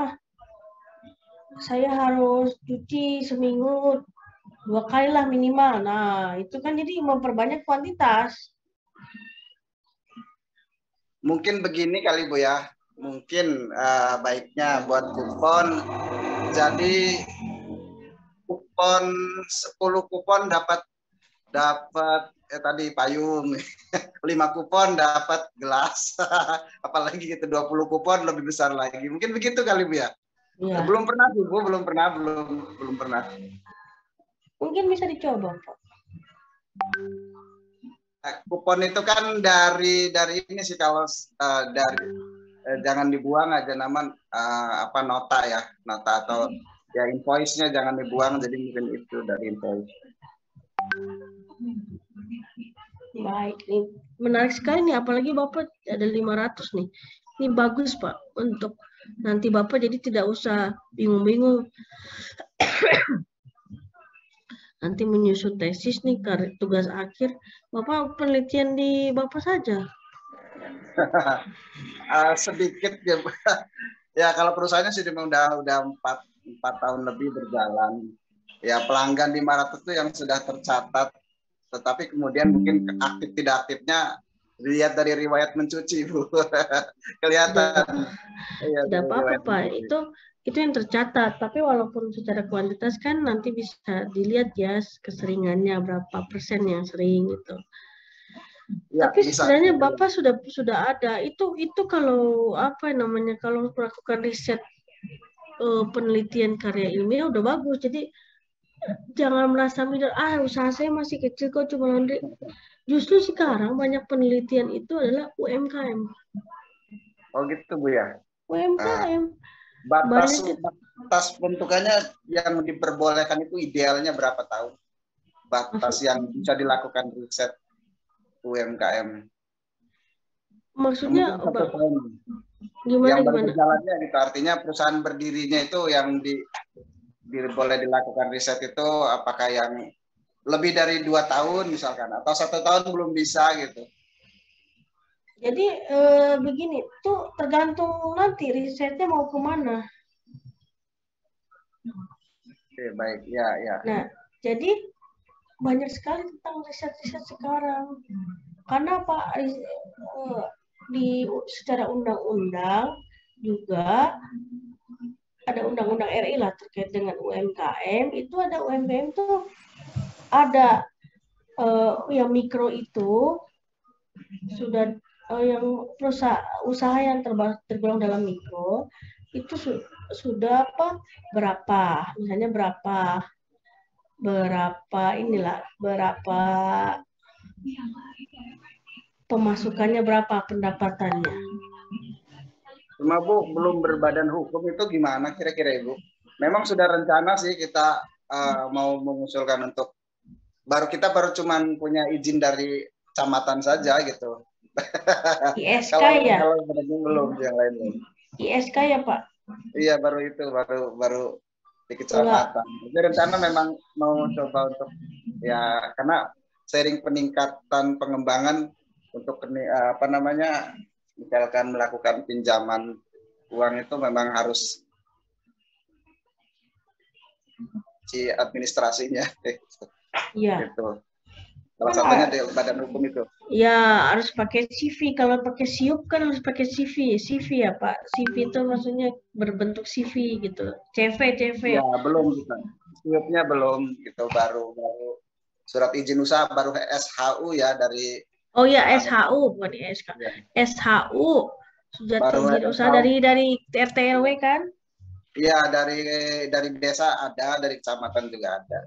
B: saya harus cuci seminggu 2 kali lah minimal. Nah itu kan jadi memperbanyak kuantitas.
A: Mungkin begini kali Bu ya, mungkin baiknya buat kupon jadi kupon 10 kupon dapat tadi payung, 5 kupon dapat gelas, apalagi gitu 20 kupon lebih besar lagi. Mungkin begitu kali Bu ya. Ya. Belum pernah Bu, belum pernah.
B: Mungkin bisa dicoba Pak.
A: Kupon itu kan dari ini sih kalau jangan dibuang aja nota atau ya invoice-nya jangan dibuang, jadi mungkin itu dari invoice.
B: Baik, nih menarik sekali nih, apalagi Bapak ada 500 nih. Ini bagus Pak, untuk nanti Bapak jadi tidak usah bingung-bingung. Nanti menyusun tesis nih, tugas akhir, Bapak penelitian di Bapak saja.
A: Sedikit ya, ya kalau perusahaannya sih udah 4 tahun lebih berjalan. Ya pelanggan 500 itu yang sudah tercatat, tetapi kemudian mungkin aktif tidak aktifnya lihat dari riwayat mencuci, Bu. Kelihatan.
B: Tidak apa-apa Pak, itu yang tercatat, tapi walaupun secara kuantitas kan nanti bisa dilihat ya keseringannya berapa persen yang sering gitu. Ya, tapi sebenarnya Bapak sudah ada itu kalau apa namanya, kalau melakukan riset penelitian karya ilmiah udah bagus. Jadi jangan merasa minder, usaha saya masih kecil kok cuma laundry. Justru sekarang banyak penelitian itu adalah UMKM.
A: Oh gitu Bu ya.
B: UMKM.
A: Batas bentukannya yang diperbolehkan itu idealnya berapa tahun? Batas yang bisa dilakukan riset UMKM.
B: Maksudnya
A: gimana? Yang berjalannya gitu, artinya perusahaan berdirinya itu yang boleh dilakukan riset itu apakah yang lebih dari 2 tahun misalkan, atau 1 tahun belum bisa gitu.
B: Jadi begini, tuh tergantung nanti risetnya mau kemana.
A: Oke, baik, ya.
B: Nah, jadi banyak sekali tentang riset-riset sekarang. Karena Pak, secara undang-undang juga ada undang-undang RI lah terkait dengan UMKM. Itu ada UMKM tuh ada yang mikro itu sudah yang usaha yang tergolong dalam mikro itu sudah berapa misalnya berapa pemasukannya, berapa pendapatannya.
A: Cuma Bu, belum berbadan hukum itu gimana kira-kira Ibu? Memang sudah rencana sih kita mau mengusulkan untuk kita baru cuman punya izin dari kecamatan saja gitu.
B: ISK ya?
A: Kalau belum yang lain.
B: ISK ya Pak?
A: Iya baru di kecamatan. Jadi rencana memang mau coba untuk ya karena sering peningkatan pengembangan untuk misalkan melakukan pinjaman uang itu memang harus si administrasinya.
B: Iya.
A: Gitu. Salah satunya di badan hukum itu.
B: Ya, harus pakai CV. Kalau pakai SIUP kan harus pakai CV. CV ya, Pak. CV itu maksudnya berbentuk CV gitu. CV.
A: Ya, belum kita. SIUP-nya belum gitu, baru surat izin usaha baru SHU ya dari.
B: Oh ya, SHU bukan ISK. Ya. SHU sudah izin usaha dari RT RW kan?
A: Iya, dari desa ada, dari kecamatan juga ada.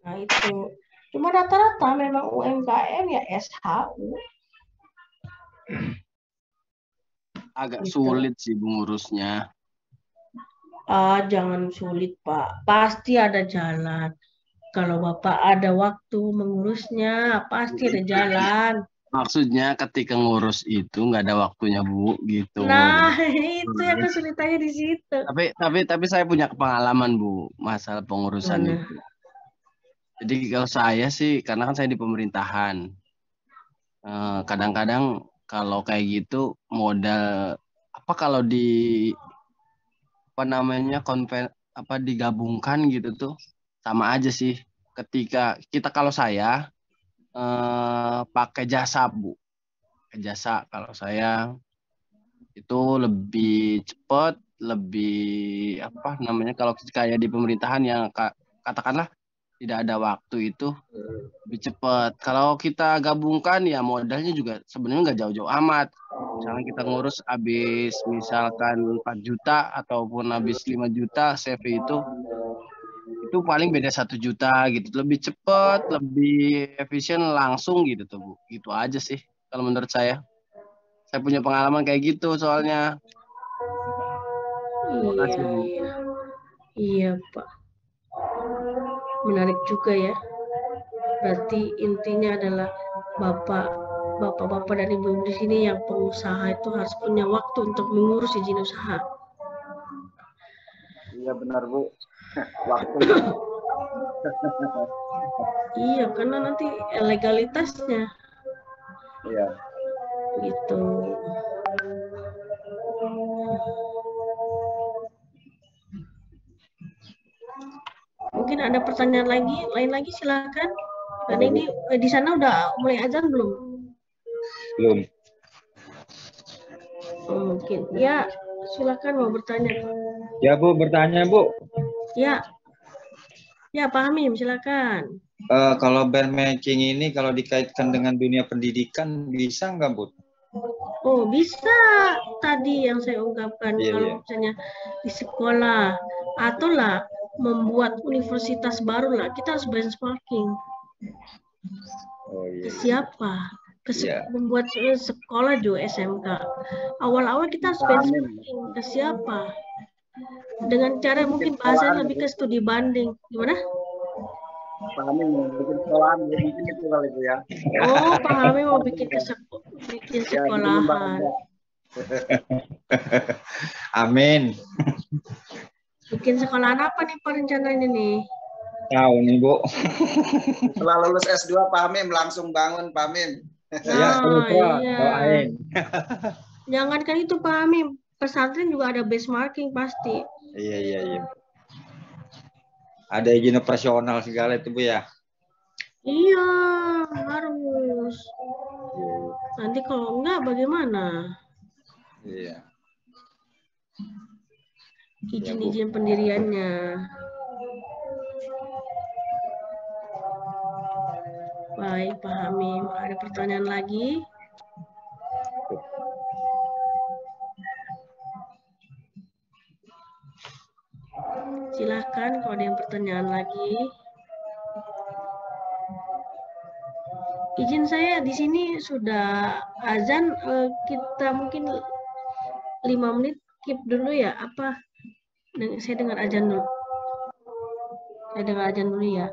B: Nah, itu. Cuma rata-rata memang UMKM ya SHU.
C: Agak sulit sih ngurusnya.
B: Jangan sulit Pak. Pasti ada jalan. Kalau Bapak ada waktu mengurusnya, pasti ada jalan.
C: Maksudnya ketika ngurus itu nggak ada waktunya Bu, gitu.
B: Nah, itu yang kesulitannya di situ.
C: Tapi saya punya pengalaman Bu, masalah pengurusan itu. Jadi kalau saya sih, karena kan saya di pemerintahan, kadang-kadang kalau kayak gitu modal kalau digabungkan gitu tuh sama aja sih. Ketika kalau saya pakai jasa Bu, jasa kalau saya itu lebih cepat, lebih kalau kayak di pemerintahan yang katakanlah tidak ada waktu itu lebih cepat. Kalau kita gabungkan ya modalnya juga sebenarnya nggak jauh-jauh amat. Misalnya kita ngurus habis misalkan 4 juta ataupun habis 5 juta CV itu paling beda 1 juta gitu. Lebih cepat, lebih efisien langsung gitu tuh Bu. Gitu aja sih kalau menurut saya. Saya punya pengalaman kayak gitu soalnya.
B: Iya. Iya, Pak. Menarik juga ya. Berarti intinya adalah bapak-bapak dan ibu-ibu di sini yang pengusaha itu harus punya waktu untuk mengurus izin usaha.
A: Iya benar Bu. Waktu.
B: Iya, karena nanti legalitasnya
A: Iya.
B: gitu. Mungkin ada pertanyaan lain lagi silakan. Karena ini di sana udah mulai azan belum?
G: Belum.
B: Oh, mungkin. Ya, silakan mau bertanya.
G: Ya Bu, bertanya Bu.
B: Ya. Ya, Pak Hamim, silakan.
G: Kalau brand making ini kalau dikaitkan dengan dunia pendidikan bisa nggak Bu?
B: Oh, bisa. Tadi yang saya ungkapkan,
G: Iya,
B: kalau
G: iya.
B: misalnya di sekolah atau lah membuat universitas baru lah, kita harus benchmarking.
G: Oh
B: Ke
G: iya.
B: siapa?
G: Iya.
B: Membuat sekolah juga SMK. Awal-awal kita harus benchmarking ke siapa? Dengan cara mungkin bahasanya lebih ke studi banding. Gimana?
A: Pahami bikin sekolahan mungkin itu kali itu ya.
B: Oh, pahami mau bikin bikin
A: Ya, bikin
B: sekolahan.
A: lembaga.
G: Amin.
B: Bikin sekolahan apa nih Pak rencananya nih?
G: Tahu nih Bu.
A: Setelah lulus S2 Pak Hamim langsung bangun Pak Hamim.
G: Ya, semoga
B: Iya.
G: doain.
B: Jangankan itu Pak Hamim, pesantren juga ada benchmarking pasti.
G: Iya. Ada izin operasional segala itu Bu ya.
B: Iya, harus. Nanti kalau enggak bagaimana?
G: Iya.
B: Izin-izin pendiriannya. Baik, Pak Hamim. Ada pertanyaan lagi? Silahkan kalau ada yang pertanyaan lagi. Izin saya di sini sudah azan, kita mungkin 5 menit keep dulu ya. Apa? Saya dengar azan dulu. Saya dengar azan dulu ya.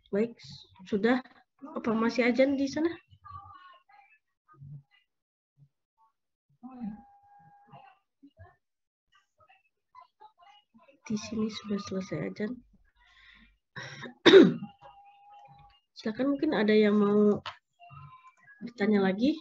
B: Baik, sudah. Apa masih azan di sana? Di sini sudah selesai azan. Silakan, mungkin ada yang mau bertanya lagi.